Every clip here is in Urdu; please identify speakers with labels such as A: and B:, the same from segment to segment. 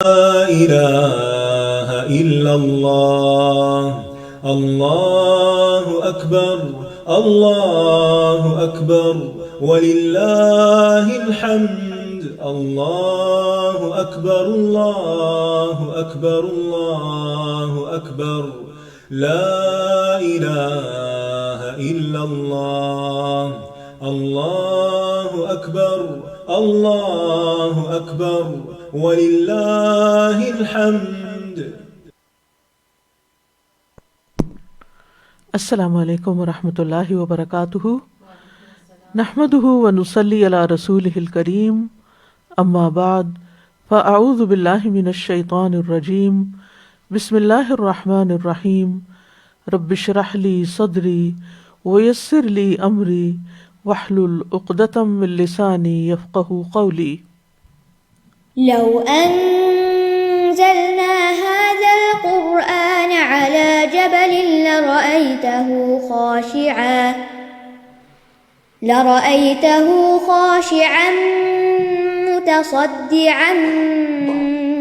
A: لا إله إلا الله. الله أكبر. الله أكبر ولله الحمد. الله أكبر. الله أكبر. الله أكبر. لا إله إلا الله. الله أكبر. الله أكبر ولله الحمد.
B: السلام علیکم ورحمۃ اللہ وبرکاتہ. نحمده ونصلی علی رسولہ الکریم. اما بعد فاعوذ باللہ من الشیطان الرجیم. بسم اللہ الرحمن الرحیم. رب اشرح لی صدری ویسر لی امری واحلل عقدۃ من لسانی یفقہوا قولی.
C: لو أنزلنا هذا القرآن على جبل لرأيته خاشعا متصدعا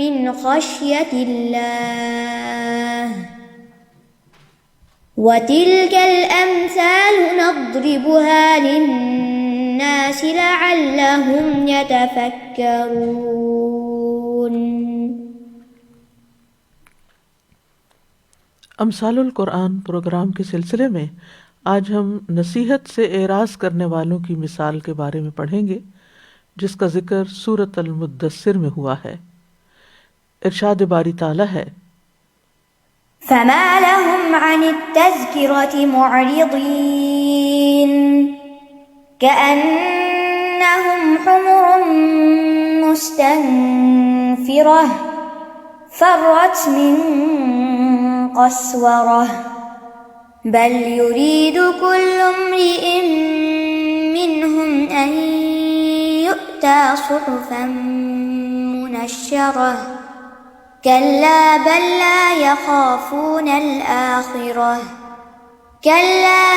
C: من خشية الله وتلك الأمثال نضربها للناس لعلهم يتفكرون.
B: امثال القرآن پروگرام کے سلسلے میں آج ہم نصیحت سے اعراض کرنے والوں کی مثال کے بارے میں پڑھیں گے، جس کا ذکر سورۃ المدثر میں ہوا ہے. ارشاد باری تعالیٰ ہے:
C: فما لهم عن التذكرة معرضين كأنهم حمر مستنفرة فرت من قسورة بل يريد كل امرئ منهم أن يؤتى صحفا منشرة كلا بل لا يخافون الآخرة كلا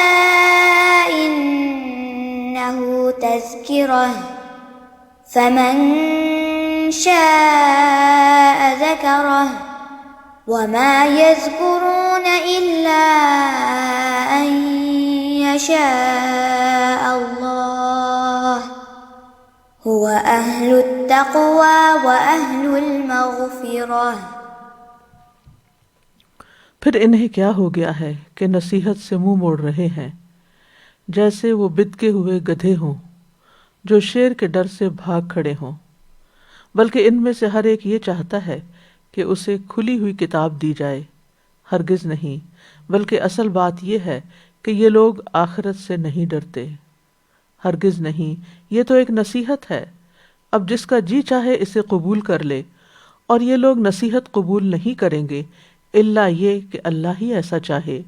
C: إنه تذكرة فمن شاء ذكره وما يذكرون إلا أن يشاء الله هو أهل التقوى وأهل المغفرة.
B: پھر انہیں کیا ہو گیا ہے کہ نصیحت سے منہ موڑ رہے ہیں، جیسے وہ بتکے ہوئے گدھے ہوں جو شیر کے ڈر سے بھاگ کھڑے ہوں، بلکہ ان میں سے ہر ایک یہ چاہتا ہے کہ اسے کھلی ہوئی کتاب دی جائے. ہرگز نہیں، بلکہ اصل بات یہ ہے کہ یہ لوگ آخرت سے نہیں ڈرتے. ہرگز نہیں، یہ تو ایک نصیحت ہے. اب جس کا جی چاہے اسے قبول کر لے، اور یہ لوگ نصیحت قبول نہیں کریں گے الا یہ کہ اللہ ہی ایسا چاہے.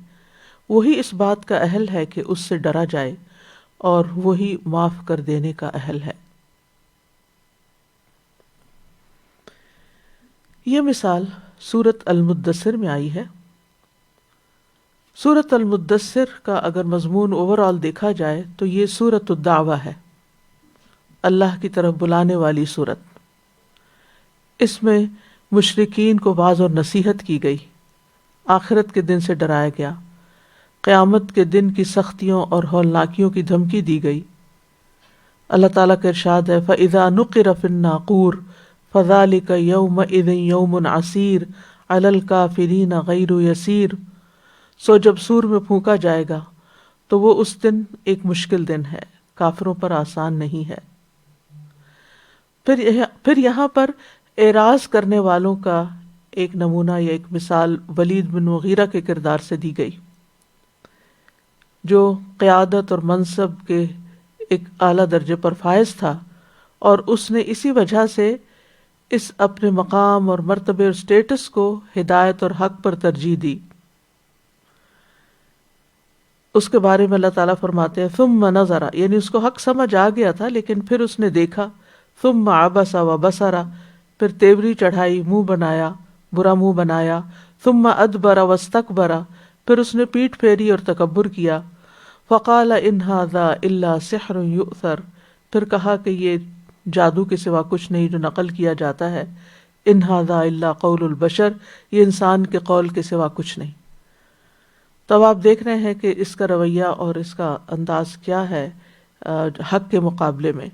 B: وہی اس بات کا اہل ہے کہ اس سے ڈرا جائے، اور وہی معاف کر دینے کا اہل ہے. یہ مثال سورۃ المدثر میں آئی ہے. سورۃ المدثر کا اگر مضمون اوور آل دیکھا جائے تو یہ سورۃ الدعوہ ہے، اللہ کی طرف بلانے والی سورت. اس میں مشرکین کو واعظ اور نصیحت کی گئی، آخرت کے دن سے ڈرایا گیا، قیامت کے دن کی سختیوں اور ہولناکیوں کی دھمکی دی گئی. اللہ تعالیٰ کا ارشاد ہے: فَإِذَا نُقِرَ فِي النَّاقُورِ فَذَلِكَ يَوْمَئِذٍ يَوْمٌ عَسِيرٌ عَلَى الْكَافِرِينَ غَيْرُ يَسِيرٌ. سو جب سور میں پھونکا جائے گا تو وہ اس دن ایک مشکل دن ہے، کافروں پر آسان نہیں ہے. پھر یہاں پر اعراض کرنے والوں کا ایک نمونہ یا ایک مثال ولید بن مغیرہ کے کردار سے دی گئی، جو قیادت اور منصب کے ایک اعلیٰ درجے پر فائز تھا، اور اس نے اسی وجہ سے اس اپنے مقام اور مرتبے اور سٹیٹس کو ہدایت اور حق پر ترجیح دی. اس کے بارے میں اللہ تعالیٰ فرماتے ہیں: ثم نظر، یعنی اس کو حق سمجھ آ گیا تھا لیکن پھر اس نے دیکھا. ثم عبس وبصر، پھر تیوری چڑھائی، منہ بنایا، برا منہ بنایا. ثم ادبر واستکبر، پھر اس نے پیٹھ پھیری اور تکبر کیا. فقال ان ھذا الا سحر یؤثر، پھر کہا کہ یہ جادو کے سوا کچھ نہیں جو نقل کیا جاتا ہے. ان ھذا الا قول البشر، یہ انسان کے قول کے سوا کچھ نہیں۔ تو اب آپ دیکھ رہے ہیں کہ اس کا رویہ اور اس کا انداز کیا ہے حق کے مقابلے میں۔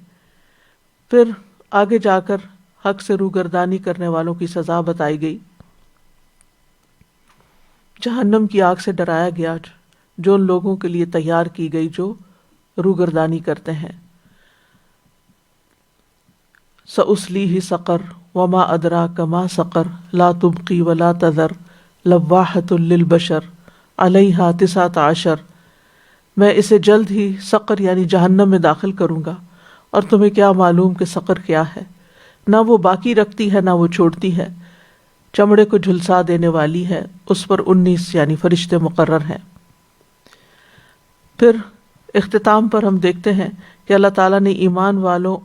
B: پھر آگے جا کر حق سے روگردانی کرنے والوں کی سزا بتائی گئی، جہنم کی آگ سے ڈرایا گیا جو ان لوگوں کے لیے تیار کی گئی جو روگردانی کرتے ہیں۔ سأصلیہ سقر وما ادراک ما سقر لا تبقی ولا تذر لواحۃ للبشر علیہا 19، میں اسے جلد ہی سقر یعنی جہنم میں داخل کروں گا، اور تمہیں کیا معلوم کہ سقر کیا ہے، نہ وہ باقی رکھتی ہے نہ وہ چھوڑتی ہے، چمڑے کو جھلسا دینے والی ہے، اس پر 19 یعنی فرشتے مقرر ہیں۔ پھر اختتام پر ہم دیکھتے ہیں کہ اللہ تعالیٰ نے ایمان والوں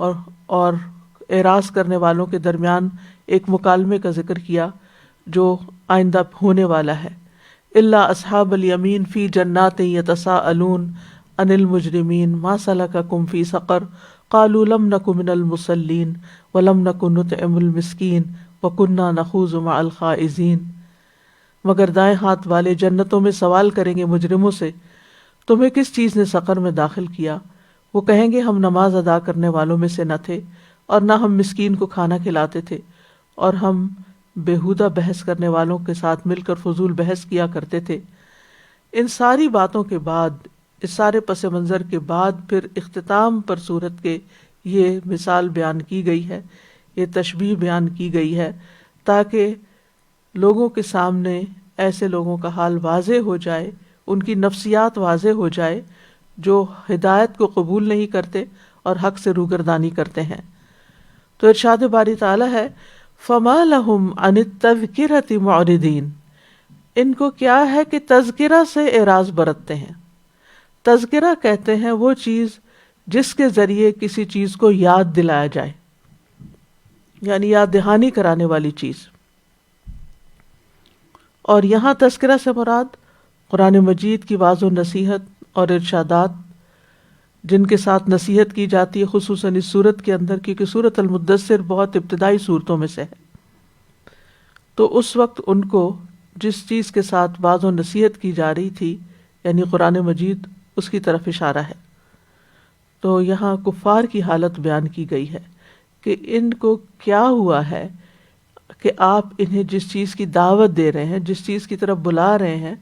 B: اور اعراض کرنے والوں کے درمیان ایک مکالمے کا ذکر کیا جو آئندہ ہونے والا ہے۔ الا اصحاب الیمین فی جنات یتساءلون عن المجرمین ما سلککم فی سقر قالوا لم نک من المصلین ولم نک نطعم المسکین وکنا نخوض مع الخائضین، مگر دائیں ہاتھ والے جنتوں میں سوال کریں گے مجرموں سے، تمہیں کس چیز نے سقر میں داخل کیا؟ وہ کہیں گے ہم نماز ادا کرنے والوں میں سے نہ تھے، اور نہ ہم مسکین کو کھانا کھلاتے تھے، اور ہم بیہودہ بحث کرنے والوں کے ساتھ مل کر فضول بحث کیا کرتے تھے۔ ان ساری باتوں کے بعد، اس سارے پس منظر کے بعد پھر اختتام پر صورت کے یہ مثال بیان کی گئی ہے، یہ تشبیہ بیان کی گئی ہے تاکہ لوگوں کے سامنے ایسے لوگوں کا حال واضح ہو جائے، ان کی نفسیات واضح ہو جائے جو ہدایت کو قبول نہیں کرتے اور حق سے روگردانی کرتے ہیں۔ تو ارشاد باری تعالیٰ ہے فَمَا لَهُمْ عَنِ التَّذْكِرَةِ مُعْرِضِينَ، ان کو کیا ہے کہ تذکرہ سے اعراض برتتے ہیں۔ تذکرہ کہتے ہیں وہ چیز جس کے ذریعے کسی چیز کو یاد دلایا جائے، یعنی یاد دہانی کرانے والی چیز۔ اور یہاں تذکرہ سے مراد قرآن مجید کی واضح و نصیحت اور ارشادات جن کے ساتھ نصیحت کی جاتی ہے، خصوصاً اس صورت کے اندر، کیونکہ سورۃ المدثر بہت ابتدائی صورتوں میں سے ہے، تو اس وقت ان کو جس چیز کے ساتھ واضح و نصیحت کی جا رہی تھی یعنی قرآن مجید، اس کی طرف اشارہ ہے۔ تو یہاں کفار کی حالت بیان کی گئی ہے کہ ان کو کیا ہوا ہے کہ آپ انہیں جس چیز کی دعوت دے رہے ہیں، جس چیز کی طرف بلا رہے ہیں،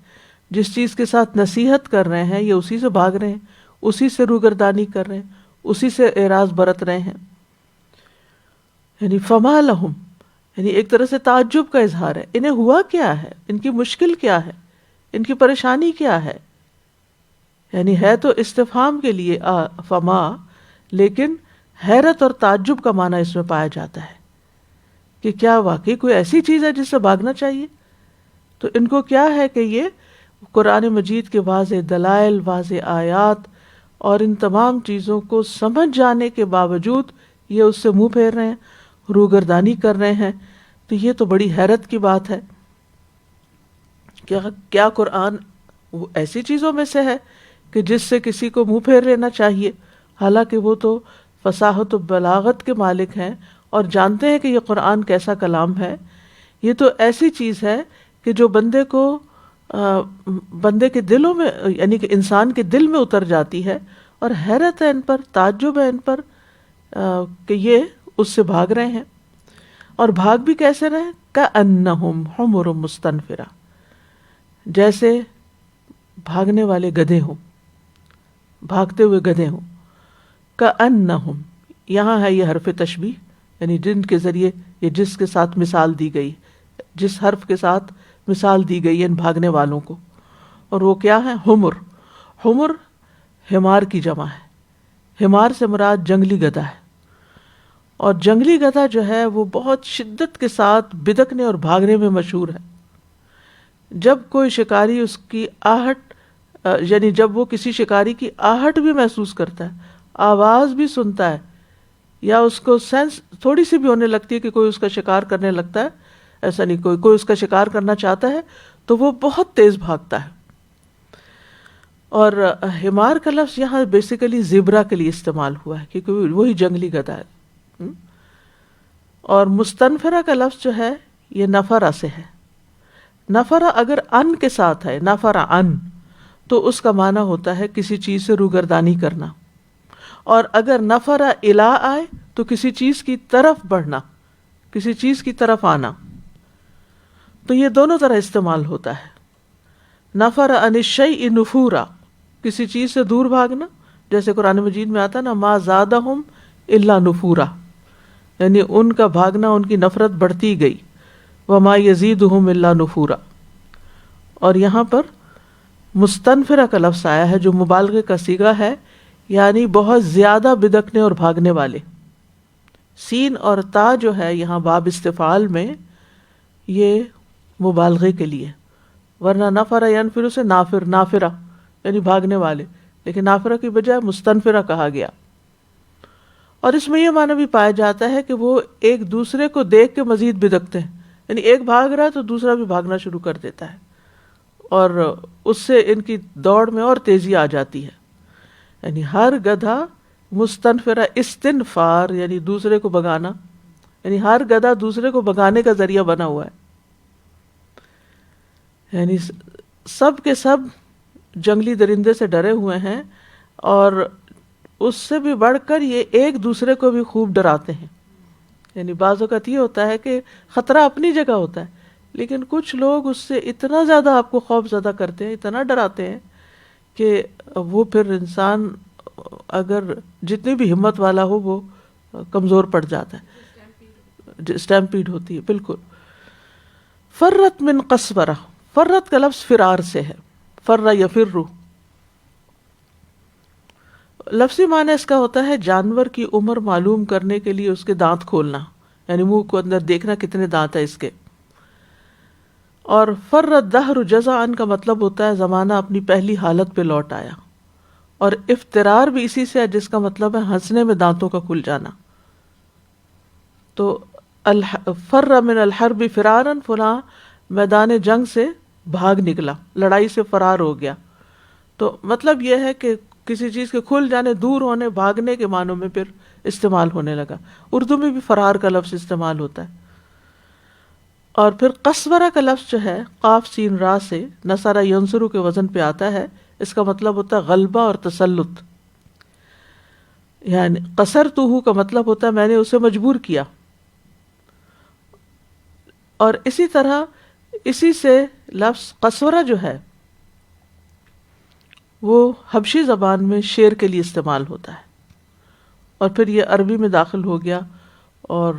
B: جس چیز کے ساتھ نصیحت کر رہے ہیں، یہ اسی سے بھاگ رہے ہیں، اسی سے روگردانی کر رہے ہیں، اسی سے اعراض برت رہے ہیں۔ یعنی فما لہم، یعنی ایک طرح سے تعجب کا اظہار ہے، انہیں ہوا کیا ہے، ان کی مشکل کیا ہے، ان کی پریشانی کیا ہے۔ یعنی ہے تو استفہام کے لیے فما، لیکن حیرت اور تعجب کا معنی اس میں پایا جاتا ہے کہ کیا واقعی کوئی ایسی چیز ہے جس سے بھاگنا چاہیے۔ تو ان کو کیا ہے کہ یہ قرآن مجید کے واضح دلائل، واضح آیات اور ان تمام چیزوں کو سمجھ جانے کے باوجود یہ اس سے منہ پھیر رہے ہیں، روگردانی کر رہے ہیں۔ تو یہ تو بڑی حیرت کی بات ہے کہ کیا قرآن وہ ایسی چیزوں میں سے ہے کہ جس سے کسی کو منہ پھیر لینا چاہیے، حالانکہ وہ تو فصاحت و بلاغت کے مالک ہیں اور جانتے ہیں کہ یہ قرآن کیسا کلام ہے۔ یہ تو ایسی چیز ہے کہ جو بندے کے دلوں میں، یعنی کہ انسان کے دل میں اتر جاتی ہے، اور حیرت ہے ان پر، تعجب ہے ان پر کہ یہ اس سے بھاگ رہے ہیں۔ اور بھاگ بھی کیسے رہے ہیں؟ کأنہم حمر مستنفرہ، جیسے بھاگنے والے گدھے ہوں، بھاگتے ہوئے گدھے ہوں۔ کأنہم، یہاں ہے یہ حرف تشبیہ، یعنی جن کے ذریعے یہ جس کے ساتھ مثال دی گئی، جس حرف کے ساتھ مثال دی گئی ہے ان بھاگنے والوں کو، اور وہ کیا ہے؟ حمر۔ حمر حمار کی جمع ہے، حمار سے مراد جنگلی گدھا ہے، اور جنگلی گدھا جو ہے وہ بہت شدت کے ساتھ بدکنے اور بھاگنے میں مشہور ہے۔ جب کوئی شکاری اس کی آہٹ، یعنی جب وہ کسی شکاری کی آہٹ بھی محسوس کرتا ہے، آواز بھی سنتا ہے، یا اس کو سینس تھوڑی سی بھی ہونے لگتی ہے کہ کوئی اس کا شکار کرنے لگتا ہے، ایسا نہیں، کوئی اس کا شکار کرنا چاہتا ہے تو وہ بہت تیز بھاگتا ہے۔ اور حمار کا لفظ یہاں بیسیکلی زیبرا کے لیے استعمال ہوا ہے، کیونکہ وہی جنگلی گدھا ہے۔ اور مستنفرہ کا لفظ جو ہے یہ نفرہ سے ہے. نفرہ اگر ان کے ساتھ ہے، نفرہ ان، تو اس کا معنی ہوتا ہے کسی چیز سے روگردانی کرنا. اور اگر نفرہ الا آئے تو کسی چیز کی طرف بڑھنا، کسی چیز کی طرف آنا. تو یہ دونوں طرح استعمال ہوتا ہے. نفر عن الشیء نفورا، کسی چیز سے دور بھاگنا، جیسے قرآن مجید میں آتا نا ما زادہم الا نفورا، یعنی ان کا بھاگنا ان کی نفرت بڑھتی گئی. وما یزیدہم الا نفورا. اور یہاں پر مستنفرہ کا لفظ آیا ہے جو مبالغے کا صیغہ ہے، یعنی بہت زیادہ بدکنے اور بھاگنے والے. سین اور تا جو ہے یہاں باب استفعال میں یہ مبالغے کے لیے، ورنہ نفر ینفر سے نافر، نافرہ یعنی بھاگنے والے، لیکن نافرہ کی بجائے مستنفرہ کہا گیا. اور اس میں یہ معنی بھی پایا جاتا ہے کہ وہ ایک دوسرے کو دیکھ کے مزید بدکتے ہیں، یعنی ایک بھاگ رہا ہے تو دوسرا بھی بھاگنا شروع کر دیتا ہے، اور اس سے ان کی دوڑ میں اور تیزی آ جاتی ہے. یعنی ہر گدھا مستنفرہ، استنفار یعنی دوسرے کو بگانا، یعنی ہر گدھا دوسرے کو بگانے کا ذریعہ بنا ہوا ہے. یعنی سب کے سب جنگلی درندے سے ڈرے ہوئے ہیں، اور اس سے بھی بڑھ کر یہ ایک دوسرے کو بھی خوب ڈراتے ہیں. یعنی بعض اوقات یہ ہوتا ہے کہ خطرہ اپنی جگہ ہوتا ہے، لیکن کچھ لوگ اس سے اتنا زیادہ آپ کو خوف زدہ کرتے ہیں، اتنا ڈراتے ہیں کہ وہ پھر انسان اگر جتنی بھی ہمت والا ہو وہ کمزور پڑ جاتا ہے، اسٹیمپیڈ ہوتی ہے. بالکل. فرت من قسورہ، فرت کا لفظ فرار سے ہے، فر یفر. لفظی معنی اس کا ہوتا ہے جانور کی عمر معلوم کرنے کے لیے اس کے دانت کھولنا، یعنی منہ کو اندر دیکھنا کتنے دانت ہے اس کے. اور فرت دہر جزعا کا مطلب ہوتا ہے زمانہ اپنی پہلی حالت پہ لوٹ آیا. اور افترار بھی اسی سے ہے جس کا مطلب ہے ہنسنے میں دانتوں کا کھل جانا. تو فر من الحرب فرارا، فلاں میدان جنگ سے بھاگ نکلا، لڑائی سے فرار ہو گیا. تو مطلب یہ ہے کہ کسی چیز کے کھل جانے، دور ہونے، بھاگنے کے معنوں میں پھر استعمال ہونے لگا. اردو میں بھی فرار کا لفظ استعمال ہوتا ہے. اور پھر قسورہ کا لفظ جو ہے قاف سین را سے نصرہ ینصرو کے وزن پہ آتا ہے. اس کا مطلب ہوتا ہے غلبہ اور تسلط. یعنی قصرتہ کا مطلب ہوتا ہے میں نے اسے مجبور کیا. اور اسی طرح اسی سے لفظ قسورہ جو ہے وہ حبشی زبان میں شیر کے لیے استعمال ہوتا ہے، اور پھر یہ عربی میں داخل ہو گیا. اور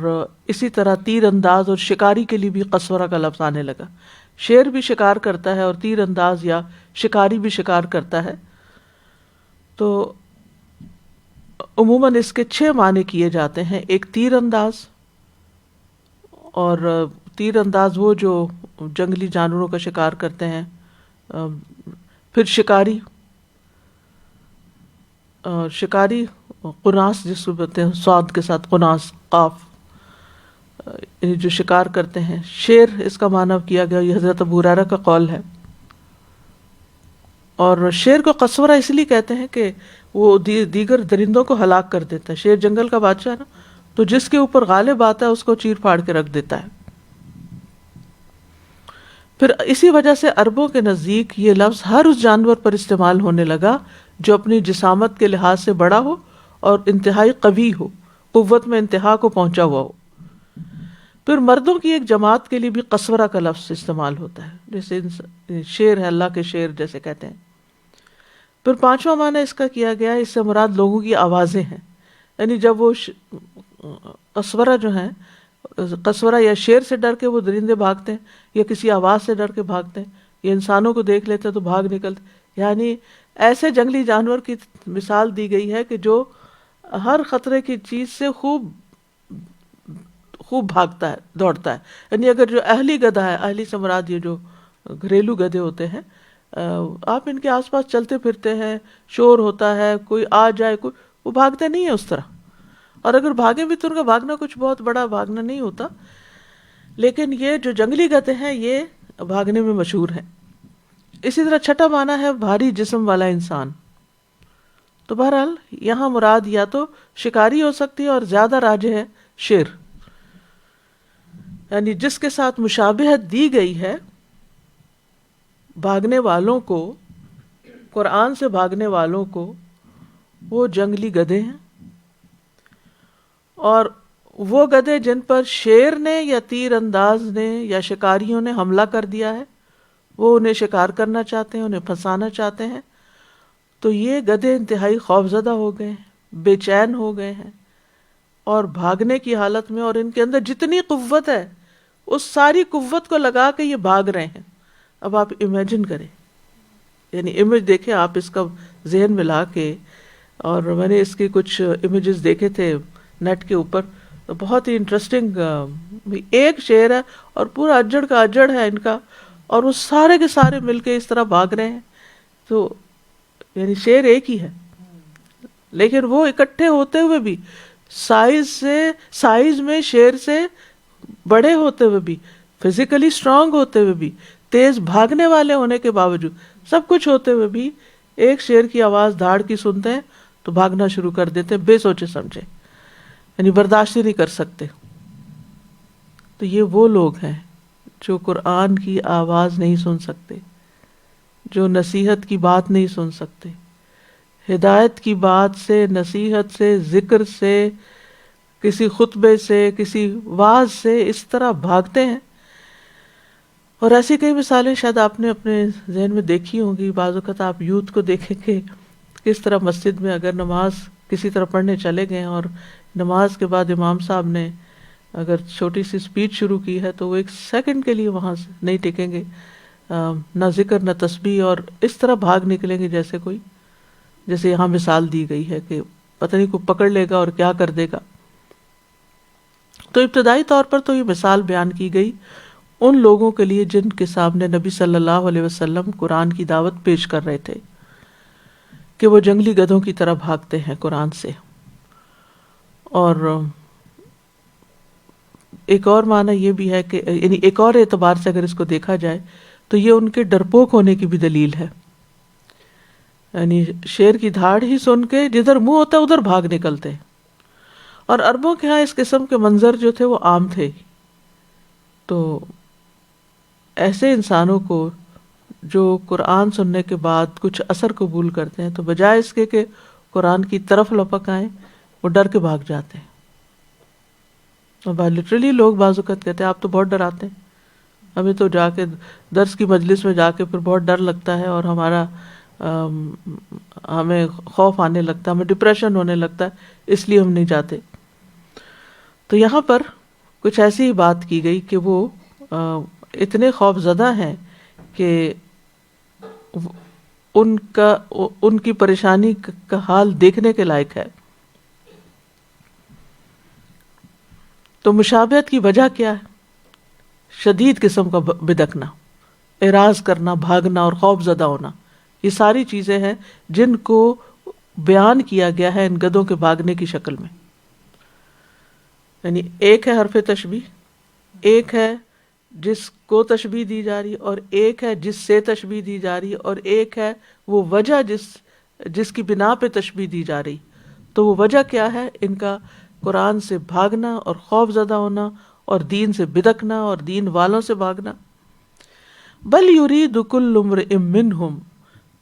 B: اسی طرح تیر انداز اور شکاری کے لیے بھی قسورہ کا لفظ آنے لگا. شیر بھی شکار کرتا ہے اور تیر انداز یا شکاری بھی شکار کرتا ہے. تو عموماً اس کے 6 معنی کیے جاتے ہیں. ایک تیر انداز، اور تیر انداز وہ جو جنگلی جانوروں کا شکار کرتے ہیں. پھر شکاری، شکاری قناص جس کو بولتے ہیں صاد کے ساتھ قناص قاف، جو شکار کرتے ہیں. شیر اس کا معنی کیا گیا، یہ حضرت ابو ہریرہ کا قول ہے. اور شیر کو قسورہ اس لیے کہتے ہیں کہ وہ دیگر درندوں کو ہلاک کر دیتا ہے. شیر جنگل کا بادشاہ ہے نا، تو جس کے اوپر غالب آتا ہے اس کو چیر پھاڑ کے رکھ دیتا ہے. پھر اسی وجہ سے عربوں کے نزدیک یہ لفظ ہر اس جانور پر استعمال ہونے لگا جو اپنی جسامت کے لحاظ سے بڑا ہو اور انتہائی قوی ہو، قوت میں انتہا کو پہنچا ہوا ہو. پھر مردوں کی ایک جماعت کے لیے بھی قسورہ کا لفظ استعمال ہوتا ہے، جیسے شیر ہے، اللہ کے شیر جیسے کہتے ہیں. پھر 5واں معنی اس کا کیا گیا، اس سے مراد لوگوں کی آوازیں ہیں. یعنی جب وہ قسورہ جو ہیں، قسورہ یا شیر سے ڈر کے وہ درندے بھاگتے ہیں، یا کسی آواز سے ڈر کے بھاگتے ہیں، یا انسانوں کو دیکھ لیتے ہیں تو بھاگ نکلتے. یعنی ایسے جنگلی جانور کی مثال دی گئی ہے کہ جو ہر خطرے کی چیز سے خوب بھاگتا ہے، دوڑتا ہے. یعنی اگر جو اہلی گدھا ہے، اہلی سے مراد یہ جو گھریلو گدھے ہوتے ہیں، آپ ان کے آس پاس چلتے پھرتے ہیں، شور ہوتا ہے، کوئی آ جائے، کوئی، وہ بھاگتے نہیں ہیں اس طرح. اور اگر بھاگیں بھی تو ان کا بھاگنا کچھ بہت بڑا بھاگنا نہیں ہوتا. لیکن یہ جو جنگلی گدھے ہیں یہ بھاگنے میں مشہور ہیں. اسی طرح 6واں معنی ہے بھاری جسم والا انسان. تو بہرحال یہاں مراد یا تو شکاری ہو سکتی ہے، اور زیادہ راجح ہے شیر. یعنی جس کے ساتھ مشابہت دی گئی ہے بھاگنے والوں کو، قرآن سے بھاگنے والوں کو، وہ جنگلی گدھے ہیں، اور وہ گدھے جن پر شیر نے یا تیر انداز نے یا شکاریوں نے حملہ کر دیا ہے، وہ انہیں شکار کرنا چاہتے ہیں، انہیں پھنسانا چاہتے ہیں، تو یہ گدھے انتہائی خوفزدہ ہو گئے ہیں، بے چین ہو گئے ہیں، اور بھاگنے کی حالت میں، اور ان کے اندر جتنی قوت ہے اس ساری قوت کو لگا کے یہ بھاگ رہے ہیں۔ اب آپ امیجن کریں، یعنی امیج دیکھیں آپ اس کا ذہن میں لا کے، اور میں نے اس کی کچھ امیجز دیکھے تھے نیٹ کے اوپر، تو بہت ہی انٹرسٹنگ، ایک شیر ہے اور پورا اجڑ کا اجڑ ہے ان کا، اور وہ سارے کے سارے مل کے اس طرح بھاگ رہے ہیں، تو یعنی شیر ایک ہی ہے لیکن وہ اکٹھے ہوتے ہوئے بھی، سائز میں شیر سے بڑے ہوتے ہوئے بھی، فزیکلی اسٹرانگ ہوتے ہوئے بھی، تیز بھاگنے والے ہونے کے باوجود، سب کچھ ہوتے ہوئے بھی ایک شیر کی آواز دھاڑ کی سنتے ہیں تو بھاگنا شروع کر دیتے ہیں بے سوچے سمجھے، یعنی برداشت ہی نہیں کر سکتے۔ تو یہ وہ لوگ ہیں جو قرآن کی آواز نہیں سن سکتے، جو نصیحت کی بات نہیں سن سکتے، ہدایت کی بات سے، نصیحت سے، ذکر سے، کسی خطبے سے، کسی واعظ سے اس طرح بھاگتے ہیں۔ اور ایسی کئی مثالیں شاید آپ نے اپنے ذہن میں دیکھی ہوں گی۔ بعض اوقات آپ یوتھ کو دیکھیں کہ کس طرح مسجد میں اگر نماز کسی طرح پڑھنے چلے گئے اور نماز کے بعد امام صاحب نے اگر چھوٹی سی اسپیچ شروع کی ہے تو وہ ایک سیکنڈ کے لیے وہاں سے نہیں ٹکیں گے، نہ ذکر نہ تسبیح، اور اس طرح بھاگ نکلیں گے جیسے یہاں مثال دی گئی ہے کہ پتہ نہیں کوئی پکڑ لے گا اور کیا کر دے گا۔ تو ابتدائی طور پر تو یہ مثال بیان کی گئی ان لوگوں کے لیے جن کے سامنے نبی صلی اللہ علیہ وسلم قرآن کی دعوت پیش کر رہے تھے کہ وہ جنگلی گدھوں کی طرح بھاگتے ہیں قرآن سے۔ اور ایک اور معنی یہ بھی ہے کہ یعنی ایک اور اعتبار سے اگر اس کو دیکھا جائے تو یہ ان کے ڈرپوک ہونے کی بھی دلیل ہے، یعنی شیر کی دھاڑ ہی سن کے جدھر منہ ہوتا ہے ادھر بھاگ نکلتے ہیں۔ اور عربوں کے ہاں اس قسم کے منظر جو تھے وہ عام تھے، تو ایسے انسانوں کو جو قرآن سننے کے بعد کچھ اثر قبول کرتے ہیں تو بجائے اس کے کہ قرآن کی طرف لپک آئیں وہ ڈر کے بھاگ جاتے ہیں۔ اور لٹرلی لوگ بعض اوقات کہتے ہیں آپ تو بہت ڈراتے ہیں، ہمیں تو جا کے درس کی مجلس میں جا کے پھر بہت ڈر لگتا ہے، اور ہمیں خوف آنے لگتا ہے، ہمیں ڈپریشن ہونے لگتا ہے، اس لیے ہم نہیں جاتے۔ تو یہاں پر کچھ ایسی ہی بات کی گئی کہ وہ اتنے خوف زدہ ہیں کہ ان کی پریشانی کا حال دیکھنے کے لائق ہے۔ تو مشابہت کی وجہ کیا ہے؟ شدید قسم کا بدکنا، اعراض کرنا، بھاگنا اور خوف زدہ ہونا، یہ ساری چیزیں ہیں جن کو بیان کیا گیا ہے ان گدھوں کے بھاگنے کی شکل میں۔ یعنی ایک ہے حرف تشبیہ، ایک ہے جس کو تشبیہ دی جا رہی، اور ایک ہے جس سے تشبیہ دی جا رہی، اور ایک ہے وہ وجہ جس کی بنا پہ تشبیہ دی جا رہی۔ تو وہ وجہ کیا ہے؟ ان کا قرآن سے بھاگنا اور خوف زدہ ہونا، اور دین سے بدکنا اور دین والوں سے بھاگنا۔ بل یرید کل امرئ منہم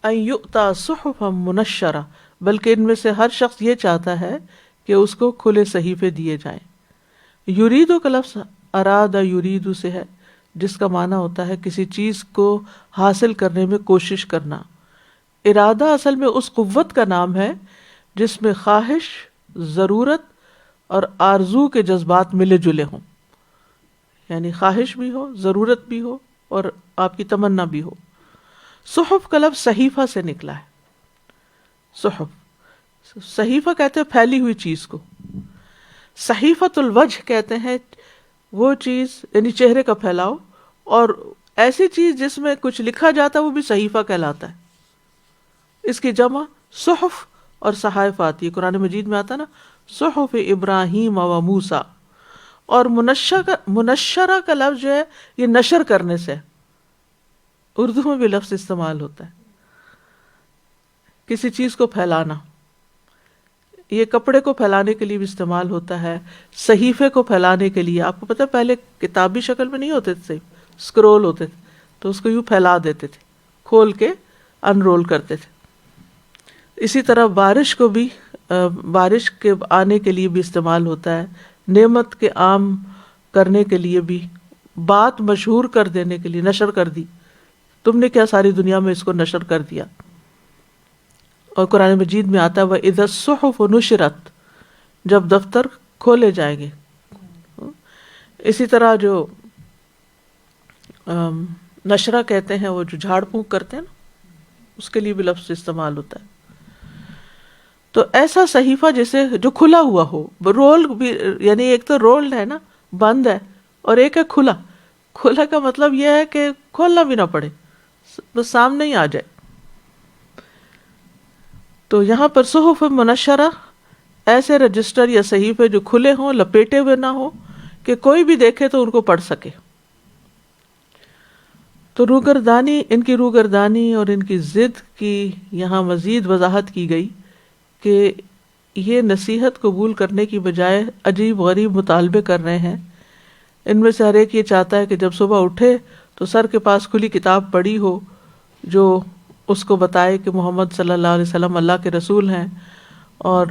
B: ان یؤتی صحفا منشرہ، بلکہ ان میں سے ہر شخص یہ چاہتا ہے کہ اس کو کھلے صحیفے دیے جائیں۔ یریدو کا لفظ ارادہ یریدو سے ہے، جس کا معنی ہوتا ہے کسی چیز کو حاصل کرنے میں کوشش کرنا۔ ارادہ اصل میں اس قوت کا نام ہے جس میں خواہش، ضرورت اور آرزو کے جذبات ملے جلے ہوں، یعنی خواہش بھی ہو، ضرورت بھی ہو اور آپ کی تمنا بھی ہو۔ صحف کا لفظ صحیفہ سے نکلا ہے۔ صحیفہ کہتے ہیں پھیلی ہوئی چیز کو، صحیفۃ الوجہ کہتے ہیں وہ چیز یعنی چہرے کا پھیلاؤ، اور ایسی چیز جس میں کچھ لکھا جاتا ہے وہ بھی صحیفہ کہلاتا ہے۔ اس کی جمع صحف اور صحائف آتی ہے، قرآن مجید میں آتا نا صحف ابراہیم و موسیٰ۔ اور منشرہ کا لفظ جو ہے یہ نشر کرنے سے، اردو میں بھی لفظ استعمال ہوتا ہے، کسی چیز کو پھیلانا۔ یہ کپڑے کو پھیلانے کے لیے بھی استعمال ہوتا ہے، صحیفے کو پھیلانے کے لیے. آپ کو پتہ ہے پہلے کتابی شکل میں نہیں ہوتے تھے، اسکرول ہوتے تھے، تو اس کو یوں پھیلا دیتے تھے، کھول کے انرول کرتے تھے. اسی طرح بارش کو بھی بارش کے آنے کے لیے بھی استعمال ہوتا ہے، نعمت کے عام کرنے کے لیے بھی، بات مشہور کر دینے کے لیے، نشر کر دی، تم نے کیا ساری دنیا میں اس کو نشر کر دیا. اور قرآن مجید میں آتا ہے وَإِذَا الصُّحُفُ نُشِرَتْ، جب دفتر کھولے جائیں گے. اسی طرح جو نشرہ کہتے ہیں، وہ جو جھاڑ پھونک کرتے ہیں نا، اس کے لیے بھی لفظ استعمال ہوتا ہے. تو ایسا صحیفہ جیسے جو کھلا ہوا ہو، رول بھی، یعنی ایک تو رولڈ ہے نا، بند ہے، اور ایک ہے کھلا. کھلا کا مطلب یہ ہے کہ کھولنا بھی نہ پڑے، بس سامنے ہی آ جائے. تو یہاں پر صحف منشرہ ایسے رجسٹر یا صحیفے جو کھلے ہوں، لپیٹے ہوئے نہ ہوں، کہ کوئی بھی دیکھے تو ان کو پڑھ سکے. تو روگردانی، ان کی روگردانی اور ان کی ضد کی یہاں مزید وضاحت کی گئی کہ یہ نصیحت قبول کرنے کی بجائے عجیب غریب مطالبے کر رہے ہیں. ان میں سے ہر ایک یہ چاہتا ہے کہ جب صبح اٹھے تو سر کے پاس کھلی کتاب پڑھی ہو جو اس کو بتائے کہ محمد صلی اللہ علیہ وسلم اللہ کے رسول ہیں، اور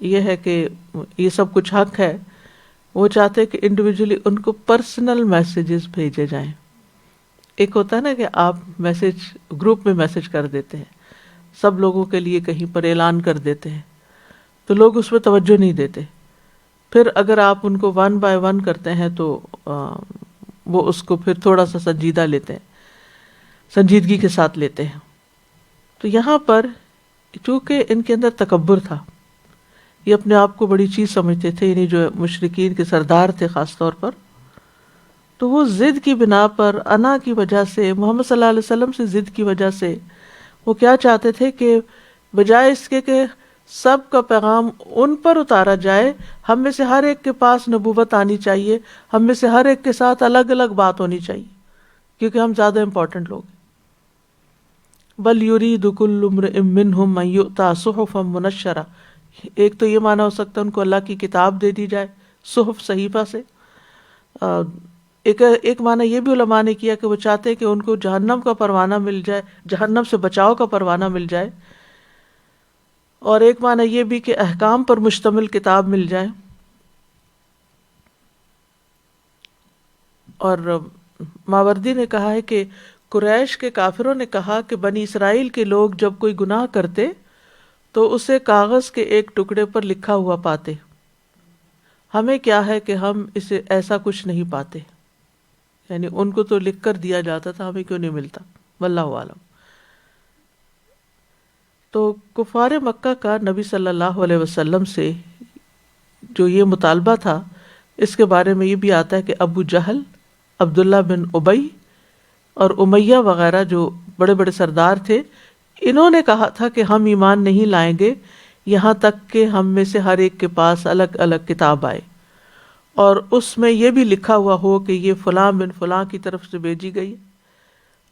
B: یہ ہے کہ یہ سب کچھ حق ہے. وہ چاہتے کہ انڈیویجولی ان کو پرسنل میسیجز بھیجے جائیں. ایک ہوتا ہے نا کہ آپ میسیج گروپ میں میسیج کر دیتے ہیں، سب لوگوں کے لیے کہیں پر اعلان کر دیتے ہیں، تو لوگ اس پہ توجہ نہیں دیتے. پھر اگر آپ ان کو 1 by 1 کرتے ہیں تو وہ اس کو پھر تھوڑا سا سنجیدہ لیتے ہیں، سنجیدگی کے ساتھ لیتے ہیں. تو یہاں پر چونکہ ان کے اندر تکبر تھا، یہ اپنے آپ کو بڑی چیز سمجھتے تھے، یعنی جو مشرکین کے سردار تھے خاص طور پر، تو وہ ضد کی بنا پر، انا کی وجہ سے، محمد صلی اللہ علیہ وسلم سے ضد کی وجہ سے، وہ کیا چاہتے تھے کہ بجائے اس کے کہ سب کا پیغام ان پر اتارا جائے، ہم میں سے ہر ایک کے پاس نبوت آنی چاہیے، ہم میں سے ہر ایک کے ساتھ الگ الگ بات ہونی چاہیے، کیونکہ ہم زیادہ امپورٹنٹ لوگ ہیں. بل یرید کل امرئ منہم ان یؤتی صحفا منشرہ. ایک تو یہ معنی ہو سکتا ہے ان کو اللہ کی کتاب دے دی جائے، صحف صحیفہ سے. ایک معنی یہ بھی علماء نے کیا کہ وہ چاہتے ہیں کہ ان کو جہنم کا پروانہ مل جائے، جہنم سے بچاؤ کا پروانہ مل جائے. اور ایک معنی یہ بھی کہ احکام پر مشتمل کتاب مل جائے. اور ماوردی نے کہا ہے کہ قریش کے کافروں نے کہا کہ بنی اسرائیل کے لوگ جب کوئی گناہ کرتے تو اسے کاغذ کے ایک ٹکڑے پر لکھا ہوا پاتے، ہمیں کیا ہے کہ ہم اسے ایسا کچھ نہیں پاتے. یعنی ان کو تو لکھ کر دیا جاتا تھا، ہمیں کیوں نہیں ملتا، واللہ عالم. تو کفار مکہ کا نبی صلی اللہ علیہ وسلم سے جو یہ مطالبہ تھا، اس کے بارے میں یہ بھی آتا ہے کہ ابو جہل، عبداللہ بن ابی اور امیہ وغیرہ جو بڑے بڑے سردار تھے، انہوں نے کہا تھا کہ ہم ایمان نہیں لائیں گے یہاں تک کہ ہم میں سے ہر ایک کے پاس الگ الگ کتاب آئے، اور اس میں یہ بھی لکھا ہوا ہو کہ یہ فلاں بن فلاں کی طرف سے بھیجی گئی،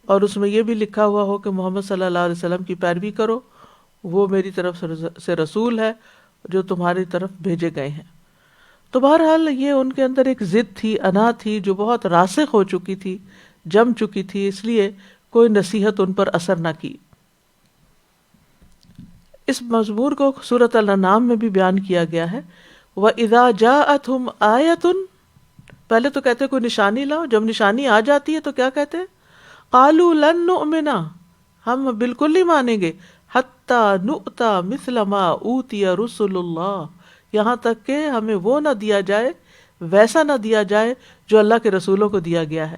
B: اور اس میں یہ بھی لکھا ہوا ہو کہ محمد صلی اللہ علیہ وسلم کی پیروی کرو، وہ میری طرف سے رسول ہے جو تمہاری طرف بھیجے گئے ہیں. تو بہرحال یہ ان کے اندر ایک ضد تھی، انا تھی، جو بہت راسخ ہو چکی تھی، جم چکی تھی، اس لیے کوئی نصیحت ان پر اثر نہ کی. اس مضمور کو سورۃ الانعام میں بھی بیان کیا گیا ہے. وَإِذَا جَاءَتْهُمْ آیَةٌ، پہلے تو کہتے کوئی نشانی لاؤ، جب نشانی آ جاتی ہے تو کیا کہتے ہیں؟ قَالُوا لَن نُؤْمِنَ، ہم بالکل نہیں مانیں گے، حَتَّى نُؤْتَى مِثْلَ مَا أُوتِيَ رُسُلُ اللَّهِ، یہاں تک کہ ہمیں وہ نہ دیا جائے، ویسا نہ دیا جائے جو اللہ کے رسولوں کو دیا گیا ہے.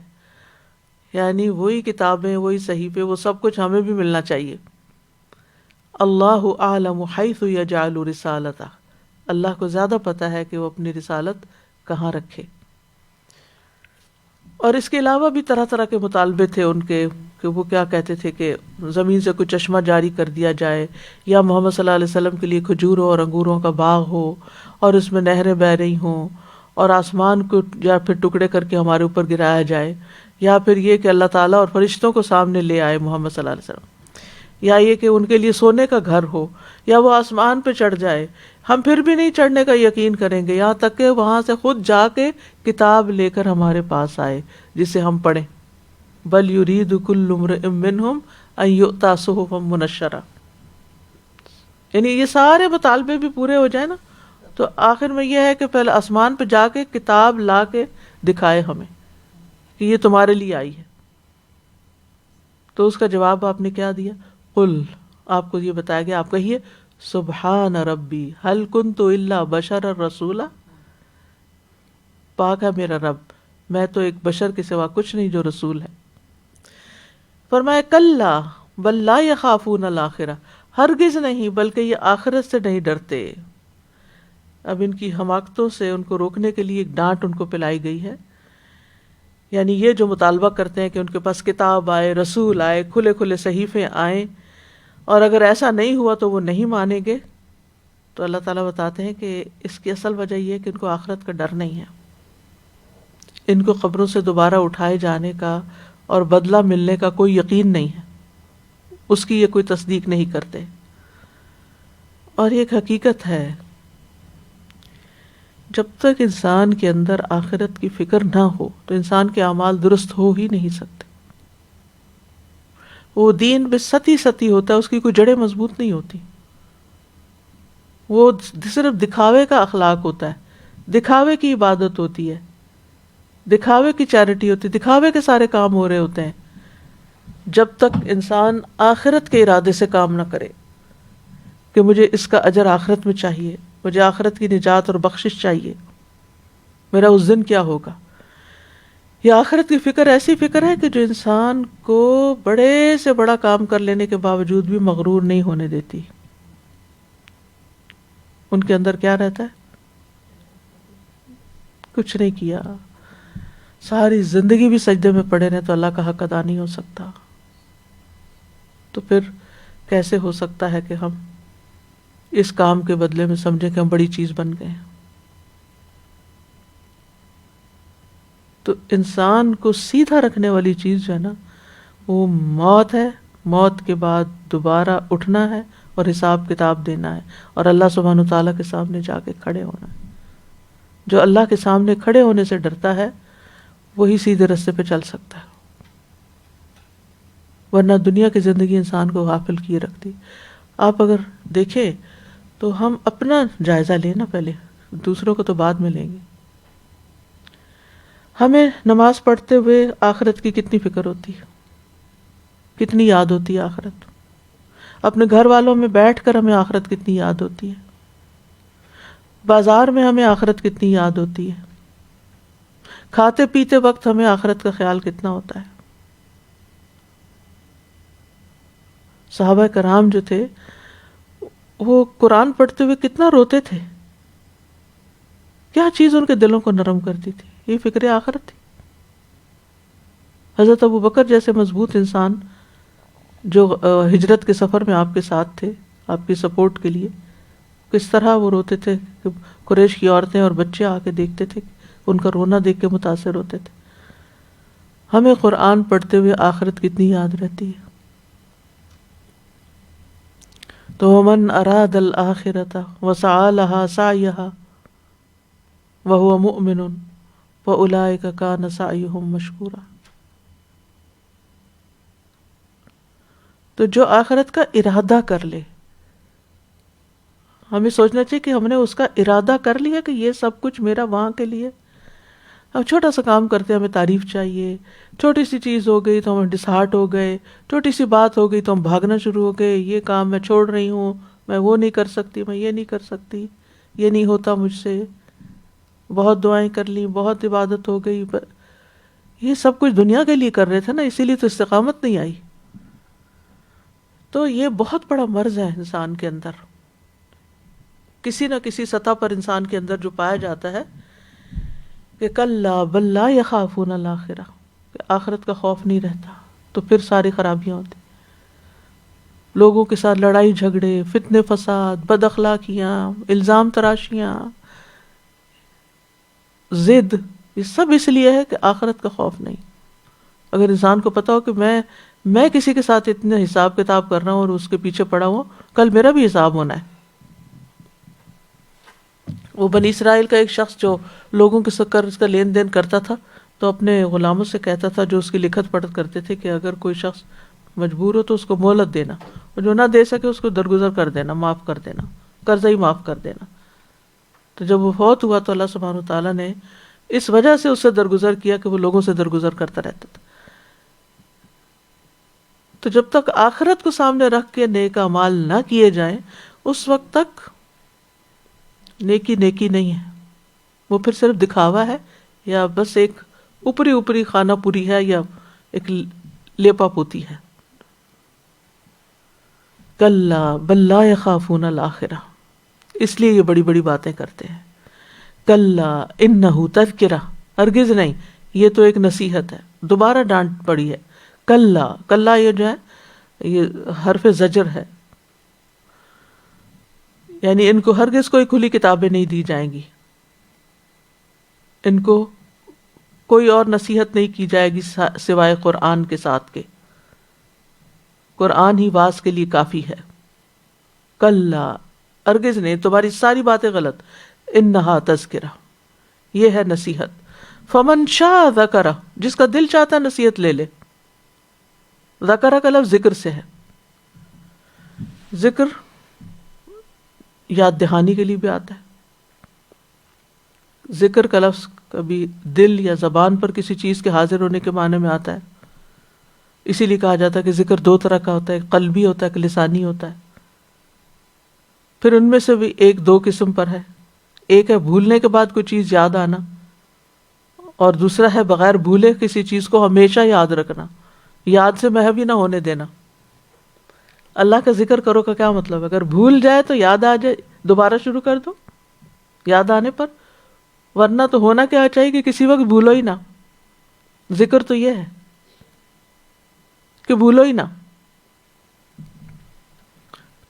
B: یعنی وہی کتابیں، وہی صحیفے، وہ سب کچھ ہمیں بھی ملنا چاہیے. اللہ اعلم حیث یجعل رسالتہ، اللہ کو زیادہ پتہ ہے کہ وہ اپنی رسالت کہاں رکھے. اور اس کے علاوہ بھی طرح طرح کے مطالبے تھے ان کے، کہ وہ کیا کہتے تھے کہ زمین سے کوئی چشمہ جاری کر دیا جائے، یا محمد صلی اللہ علیہ وسلم کے لیے کھجوروں اور انگوروں کا باغ ہو اور اس میں نہریں بہہ رہی ہوں، اور آسمان کو یا پھر ٹکڑے کر کے ہمارے اوپر گرایا جائے، یا پھر یہ کہ اللہ تعالیٰ اور فرشتوں کو سامنے لے آئے محمد صلی اللہ علیہ وسلم. یا یہ کہ ان کے لیے سونے کا گھر ہو، یا وہ آسمان پہ چڑھ جائے، ہم پھر بھی نہیں چڑھنے کا یقین کریں گے یہاں تک کہ وہاں سے خود جا کے کتاب لے کر ہمارے پاس آئے جسے ہم پڑھیں. بل یرید کل امرئ منہم ان یؤتی صحفا منشرہ. یعنی یہ سارے مطالبے بھی پورے ہو جائیں نا تو آخر میں یہ ہے کہ پہلے آسمان پہ جا کے کتاب لا کے دکھائے ہمیں کہ یہ تمہارے لیے آئی ہے. تو اس کا جواب آپ نے کیا دیا؟ قل، آپ کو یہ بتایا گیا، آپ کہیے سبحان ربی هل کنت الا بشرا رسولا. پاک ہے میرا رب، میں تو ایک بشر کے سوا کچھ نہیں جو رسول ہے. فرمایا کلا بل لا یخافون الآخرہ، ہرگز نہیں بلکہ یہ آخرت سے نہیں ڈرتے. اب ان کی حماقتوں سے ان کو روکنے کے لیے ایک ڈانٹ ان کو پلائی گئی ہے. یعنی یہ جو مطالبہ کرتے ہیں کہ ان کے پاس کتاب آئے، رسول آئے، کھلے کھلے صحیفے آئیں، اور اگر ایسا نہیں ہوا تو وہ نہیں مانیں گے، تو اللہ تعالیٰ بتاتے ہیں کہ اس کی اصل وجہ یہ ہے کہ ان کو آخرت کا ڈر نہیں ہے. ان کو قبروں سے دوبارہ اٹھائے جانے کا اور بدلہ ملنے کا کوئی یقین نہیں ہے، اس کی یہ کوئی تصدیق نہیں کرتے. اور یہ ایک حقیقت ہے، جب تک انسان کے اندر آخرت کی فکر نہ ہو تو انسان کے اعمال درست ہو ہی نہیں سکتے. وہ دین بے ستی ستی ہوتا ہے، اس کی کوئی جڑیں مضبوط نہیں ہوتی. وہ صرف دکھاوے کا اخلاق ہوتا ہے، دکھاوے کی عبادت ہوتی ہے، دکھاوے کی چیریٹی ہوتی ہے، دکھاوے کے سارے کام ہو رہے ہوتے ہیں. جب تک انسان آخرت کے ارادے سے کام نہ کرے کہ مجھے اس کا اجر آخرت میں چاہیے، مجھے آخرت کی نجات اور بخشش چاہیے، میرا اس دن کیا ہوگا. یہ آخرت کی فکر ایسی فکر ہے کہ جو انسان کو بڑے سے بڑا کام کر لینے کے باوجود بھی مغرور نہیں ہونے دیتی. ان کے اندر کیا رہتا ہے؟ کچھ نہیں کیا، ساری زندگی بھی سجدے میں پڑے رہے تو اللہ کا حق ادا نہیں ہو سکتا. تو پھر کیسے ہو سکتا ہے کہ ہم اس کام کے بدلے میں سمجھیں کہ ہم بڑی چیز بن گئے ہیں؟ تو انسان کو سیدھا رکھنے والی چیز جو ہے نا وہ موت ہے. موت کے بعد دوبارہ اٹھنا ہے اور حساب کتاب دینا ہے اور اللہ سبحانہ تعالیٰ کے سامنے جا کے کھڑے ہونا ہے. جو اللہ کے سامنے کھڑے ہونے سے ڈرتا ہے وہی سیدھے راستے پہ چل سکتا ہے، ورنہ دنیا کی زندگی انسان کو غافل کیے رکھتی. آپ اگر دیکھیں تو ہم اپنا جائزہ لیں نا پہلے، دوسروں کو تو بعد میں لیں گے. ہمیں نماز پڑھتے ہوئے آخرت کی کتنی فکر ہوتی ہے، کتنی یاد ہوتی ہے آخرت. اپنے گھر والوں میں بیٹھ کر ہمیں آخرت کتنی یاد ہوتی ہے. بازار میں ہمیں آخرت کتنی یاد ہوتی ہے. کھاتے پیتے وقت ہمیں آخرت کا خیال کتنا ہوتا ہے. صحابہ کرام جو تھے وہ قرآن پڑھتے ہوئے کتنا روتے تھے. کیا چیز ان کے دلوں کو نرم کرتی تھی؟ یہ فکر آخرت تھی. حضرت ابو بکر جیسے مضبوط انسان جو ہجرت کے سفر میں آپ کے ساتھ تھے، آپ کی سپورٹ کے لیے، کس طرح وہ روتے تھے کہ قریش کی عورتیں اور بچے آ کے دیکھتے تھے، ان کا رونا دیکھ کے متاثر ہوتے تھے. ہمیں قرآن پڑھتے ہوئے آخرت کتنی یاد رہتی ہے. تو ومن اراد الآخرۃ وسعى لها سعیها وهو مؤمن فأولئک کان سعیهم مشکورا. تو جو آخرت کا ارادہ کر لے، ہمیں سوچنا چاہیے کہ ہم نے اس کا ارادہ کر لیا کہ یہ سب کچھ میرا وہاں کے لیے. ہم چھوٹا سا کام کرتے ہیں ہمیں تعریف چاہیے، چھوٹی سی چیز ہو گئی تو ہم ڈسہارٹ ہو گئے، چھوٹی سی بات ہو گئی تو ہم بھاگنا شروع ہو گئے، یہ کام میں چھوڑ رہی ہوں، میں وہ نہیں کر سکتی، میں یہ نہیں کر سکتی، یہ نہیں ہوتا مجھ سے، بہت دعائیں کر لیں، بہت عبادت ہو گئی. یہ سب کچھ دنیا کے لیے کر رہے تھے نا، اسی لیے تو استقامت نہیں آئی. تو یہ بہت بڑا مرض ہے انسان کے اندر، کسی نہ کسی سطح پر انسان کے اندر جو پایا جاتا ہے کہ کلا بل لا یخافون الآخرہ، کہ آخرت کا خوف نہیں رہتا. تو پھر ساری خرابیاں ہوتی، لوگوں کے ساتھ لڑائی جھگڑے، فتنے فساد، بد اخلاقیاں، الزام تراشیاں، ضد، یہ سب اس لیے ہے کہ آخرت کا خوف نہیں. اگر انسان کو پتا ہو کہ میں میں کسی کے ساتھ اتنے حساب کتاب کر رہا ہوں اور اس کے پیچھے پڑا ہوں، کل میرا بھی حساب ہونا ہے۔ وہ بنی اسرائیل کا ایک شخص جو لوگوں کے ساتھ قرض کا لین دین کرتا تھا، تو اپنے غلاموں سے کہتا تھا جو اس کی لکھت پڑھت کرتے تھے کہ اگر کوئی شخص مجبور ہو تو اس کو مہلت دینا، اور جو نہ دے سکے اس کو درگزر کر دینا، معاف کر دینا، قرضہ ہی معاف کر دینا۔ تو جب وہ فوت ہوا تو اللہ سبحانہ وتعالیٰ نے اس وجہ سے اس سے درگزر کیا کہ وہ لوگوں سے درگزر کرتا رہتا تھا۔ تو جب تک آخرت کو سامنے رکھ کے نیک اعمال نہ کیے جائیں اس وقت تک نیکی نیکی نہیں ہے، وہ پھر صرف دکھاوا ہے، یا بس ایک اوپری خانہ پوری ہے، یا ایک لیپا پوتی ہے۔ کلا بل لا یخافون الآخرہ، اس لیے یہ بڑی بڑی باتیں کرتے ہیں۔ کلا انہ تذکرہ، ہرگز نہیں، یہ تو ایک نصیحت ہے۔ دوبارہ ڈانٹ پڑی ہے، کلا، کلا یہ جو ہے یہ حرف زجر ہے، یعنی ان کو ہرگز کوئی کھلی کتابیں نہیں دی جائیں گی، ان کو کوئی اور نصیحت نہیں کی جائے گی سوائے قرآن کے ساتھ کے، قرآن ہی واعظ کے لیے کافی ہے۔ کلا، ہرگز نہیں، تمہاری ساری باتیں غلط، انہا تذکرہ، یہ ہے نصیحت۔ فمن شاء ذکرہ، جس کا دل چاہتا ہے نصیحت لے لے۔ ذکرہ کا لفظ ذکر سے ہے، ذکر یاد دہانی کے لیے بھی آتا ہے۔ ذکر کا لفظ کبھی دل یا زبان پر کسی چیز کے حاضر ہونے کے معنی میں آتا ہے، اسی لیے کہا جاتا ہے کہ ذکر دو طرح کا ہوتا ہے، ایک قلبی ہوتا ہے، ایک لسانی ہوتا ہے۔ پھر ان میں سے بھی ایک دو قسم پر ہے، ایک ہے بھولنے کے بعد کوئی چیز یاد آنا، اور دوسرا ہے بغیر بھولے کسی چیز کو ہمیشہ یاد رکھنا، یاد سے محو ہی نہ ہونے دینا۔ اللہ کا ذکر کرو کا کیا مطلب ہے؟ اگر بھول جائے تو یاد آ جائے، دوبارہ شروع کر دو یاد آنے پر، ورنہ تو ہونا کیا چاہیے کہ کسی وقت بھولو ہی نہ۔ ذکر تو یہ ہے کہ بھولو ہی نہ۔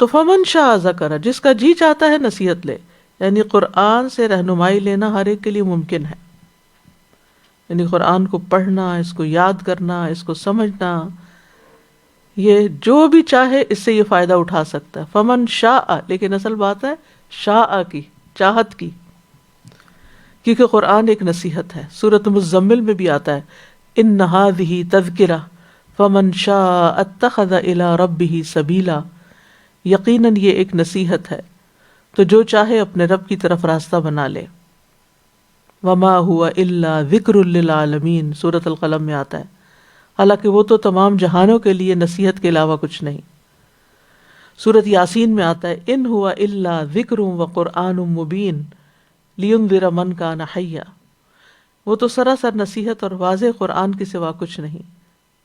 B: تو فمن شاء ذکر، جس کا جی چاہتا ہے نصیحت لے، یعنی قرآن سے رہنمائی لینا ہر ایک کے لیے ممکن ہے، یعنی قرآن کو پڑھنا، اس کو یاد کرنا، اس کو سمجھنا، یہ جو بھی چاہے اس سے یہ فائدہ اٹھا سکتا ہے۔ فمن شاء، لیکن اصل بات ہے شاء کی، چاہت کی، کیونکہ قرآن ایک نصیحت ہے۔ سورۃ مزمل میں بھی آتا ہے ان ھذہ تذکرہ فمن شاء اتخذ الی ربہ سبیلا، یقیناً یہ ایک نصیحت ہے تو جو چاہے اپنے رب کی طرف راستہ بنا لے۔ وما ہوا الا ذکر للعالمین، سورۃ القلم میں آتا ہے، حالانکہ وہ تو تمام جہانوں کے لیے نصیحت کے علاوہ کچھ نہیں۔ سورۃ یاسین میں آتا ہے ان ہوا الا ذکر وقرآن مبین لینذر من کان حیا، وہ تو سراسر نصیحت اور واضح قرآن کے سوا کچھ نہیں،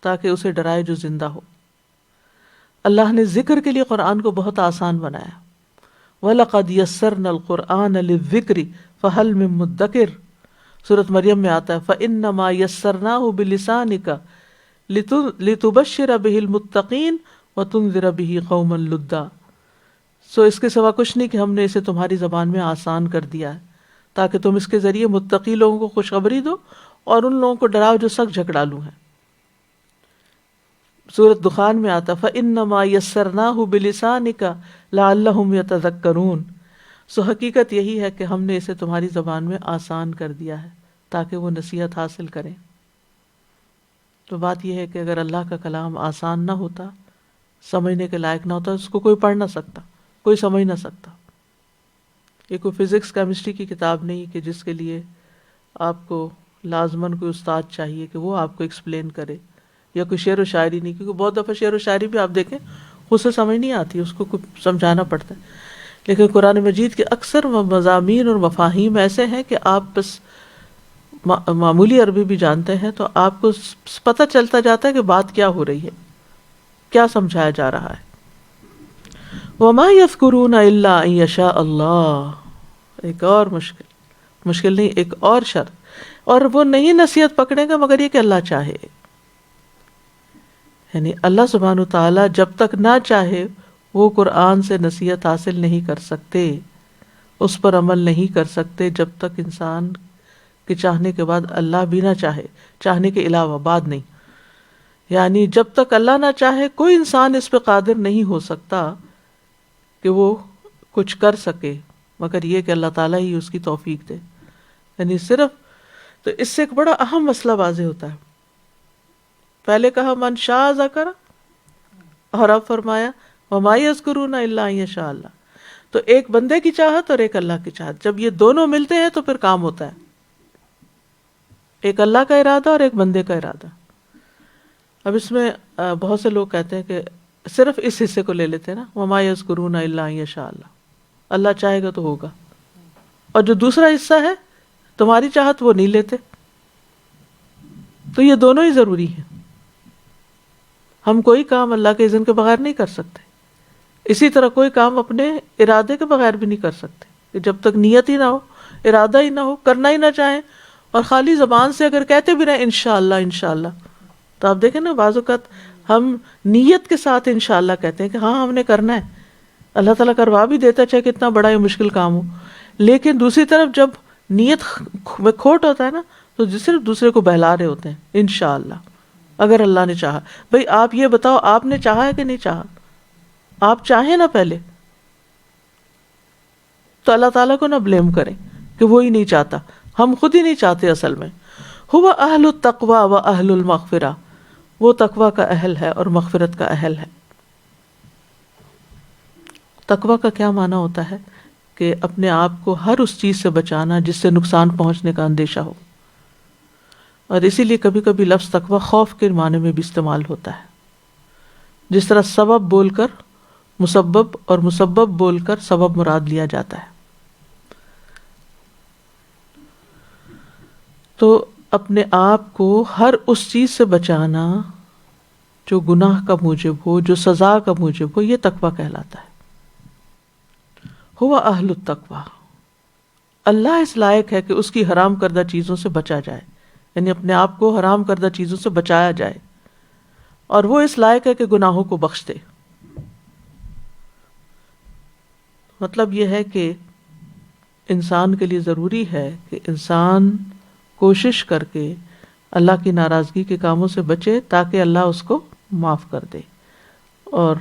B: تاکہ اسے ڈرائے جو زندہ ہو۔ اللہ نے ذکر کے لیے قرآن کو بہت آسان بنایا۔ وَلَقَدْ يَسَّرْنَا الْقُرْآنَ لِلذِّكْرِ فَهَلْ مِن مُدَّكِرٍ، سورۃ مریم میں آتا ہے فَإِنَّمَا يَسَّرْنَاهُ بِلِسَانِكَ لِتُبَشِّرَ بِهِ الْمُتَّقِينَ وَتُنذِرَ بِهِ قَوْمًا لُدًّا، سو اس کے سوا کچھ نہیں کہ ہم نے اسے تمہاری زبان میں آسان کر دیا ہے تاکہ تم اس کے ذریعے متقی لوگوں کو خوشخبری دو اور ان لوگوں کو ڈراؤ جو سخت جھگڑالو ہیں۔ سورۃ دخان میں آتا فَإِنَّمَا يَسَّرْنَاهُ بِلِسَانِكَ لَعَلَّهُمْ يَتَذَكَّرُونَ، سو حقیقت یہی ہے کہ ہم نے اسے تمہاری زبان میں آسان کر دیا ہے تاکہ وہ نصیحت حاصل کریں۔ تو بات یہ ہے کہ اگر اللہ کا کلام آسان نہ ہوتا، سمجھنے کے لائق نہ ہوتا، اس کو کوئی پڑھ نہ سکتا، کوئی سمجھ نہ سکتا۔ یہ کوئی فزکس کیمسٹری کی کتاب نہیں کہ جس کے لیے آپ کو لازماً کوئی استاد چاہیے کہ وہ آپ کو ایکسپلین کرے، یا کوئی شعر و شاعری نہیں، کیونکہ بہت دفعہ شعر و شاعری بھی آپ دیکھیں خود سے سمجھ نہیں آتی، اس کو سمجھانا پڑتا ہے۔ لیکن قرآن مجید کے اکثر مضامین اور مفاہیم ایسے ہیں کہ آپ بس معمولی عربی بھی جانتے ہیں تو آپ کو پتہ چلتا جاتا ہے کہ بات کیا ہو رہی ہے، کیا سمجھایا جا رہا ہے۔ وَمَا يَذْكُرُونَ إِلَّا أَن يَشَاءَ اللَّهُ، ایک اور مشکل نہیں، ایک اور شرط، اور وہ نہیں نصیحت پکڑیں گے مگر یہ کہ اللہ چاہے، یعنی اللہ سبحانہ تعالیٰ جب تک نہ چاہے وہ قرآن سے نصیحت حاصل نہیں کر سکتے، اس پر عمل نہیں کر سکتے جب تک انسان کے چاہنے کے بعد اللہ بھی نہ چاہے، چاہنے کے علاوہ بعد نہیں۔ یعنی جب تک اللہ نہ چاہے کوئی انسان اس پہ قادر نہیں ہو سکتا کہ وہ کچھ کر سکے مگر یہ کہ اللہ تعالیٰ ہی اس کی توفیق دے. یعنی صرف تو اس سے ایک بڑا اہم مسئلہ واضح ہوتا ہے. پہلے کہا من شاء ذکر، اور اب فرمایا وما یذکرون الا ان یشاء اللہ. تو ایک بندے کی چاہت اور ایک اللہ کی چاہت، جب یہ دونوں ملتے ہیں تو پھر کام ہوتا ہے. ایک اللہ کا ارادہ اور ایک بندے کا ارادہ. اب اس میں بہت سے لوگ کہتے ہیں کہ صرف اس حصے کو لے لیتے ہیں نا، وما یذکرون الا ان یشاء اللہ، اللہ چاہے گا تو ہوگا. اور جو دوسرا حصہ ہے تمہاری چاہت وہ نہیں لیتے. تو یہ دونوں ہی ضروری ہیں. ہم کوئی کام اللہ کے اذن کے بغیر نہیں کر سکتے. اسی طرح کوئی کام اپنے ارادے کے بغیر بھی نہیں کر سکتے. کہ جب تک نیت ہی نہ ہو، ارادہ ہی نہ ہو، کرنا ہی نہ چاہیں، اور خالی زبان سے اگر کہتے بھی رہے انشاءاللہ انشاءاللہ، تو آپ دیکھیں نا بعض اوقات ہم نیت کے ساتھ انشاءاللہ کہتے ہیں کہ ہاں ہم نے کرنا ہے، اللہ تعالیٰ کروا بھی دیتا ہے چاہے کتنا بڑا یا مشکل کام ہو. لیکن دوسری طرف جب نیت میں کھوٹ ہوتا ہے نا تو صرف دوسرے کو بہلا رہے ہوتے ہیں انشاءاللہ اگر اللہ نے چاہا. بھئی آپ یہ بتاؤ آپ نے چاہا ہے کہ نہیں چاہا؟ آپ چاہیں نا پہلے، تو اللہ تعالیٰ کو نہ بلیم کریں کہ وہ ہی نہیں چاہتا. ہم خود ہی نہیں چاہتے اصل میں. ہوا اہل التقوی و اہل المغفرہ، وہ تقوی کا اہل ہے اور مغفرت کا اہل ہے. تقوی کا کیا معنی ہوتا ہے؟ کہ اپنے آپ کو ہر اس چیز سے بچانا جس سے نقصان پہنچنے کا اندیشہ ہو. اور اسی لیے کبھی کبھی لفظ تقوی خوف کے معنی میں بھی استعمال ہوتا ہے. جس طرح سبب بول کر مسبب اور مسبب بول کر سبب مراد لیا جاتا ہے. تو اپنے آپ کو ہر اس چیز سے بچانا جو گناہ کا موجب ہو، جو سزا کا موجب ہو، یہ تقوی کہلاتا ہے. ہوا اہل التقوی، اللہ اس لائق ہے کہ اس کی حرام کردہ چیزوں سے بچا جائے، یعنی اپنے آپ کو حرام کردہ چیزوں سے بچایا جائے، اور وہ اس لائق ہے کہ گناہوں کو بخش دے. مطلب یہ ہے کہ انسان کے لیے ضروری ہے کہ انسان کوشش کر کے اللہ کی ناراضگی کے کاموں سے بچے تاکہ اللہ اس کو معاف کر دے، اور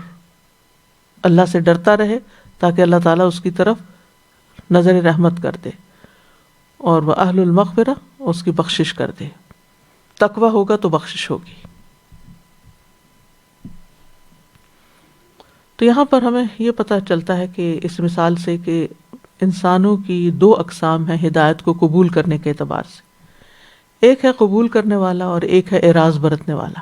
B: اللہ سے ڈرتا رہے تاکہ اللہ تعالیٰ اس کی طرف نظر رحمت کر دے، اور وہ اہل المغفرہ اس کی بخشش کر دے. تقوی ہوگا تو بخشش ہوگی. تو یہاں پر ہمیں یہ پتہ چلتا ہے کہ اس مثال سے کہ انسانوں کی دو اقسام ہیں ہدایت کو قبول کرنے کے اعتبار سے. ایک ہے قبول کرنے والا اور ایک ہے اعراض برتنے والا.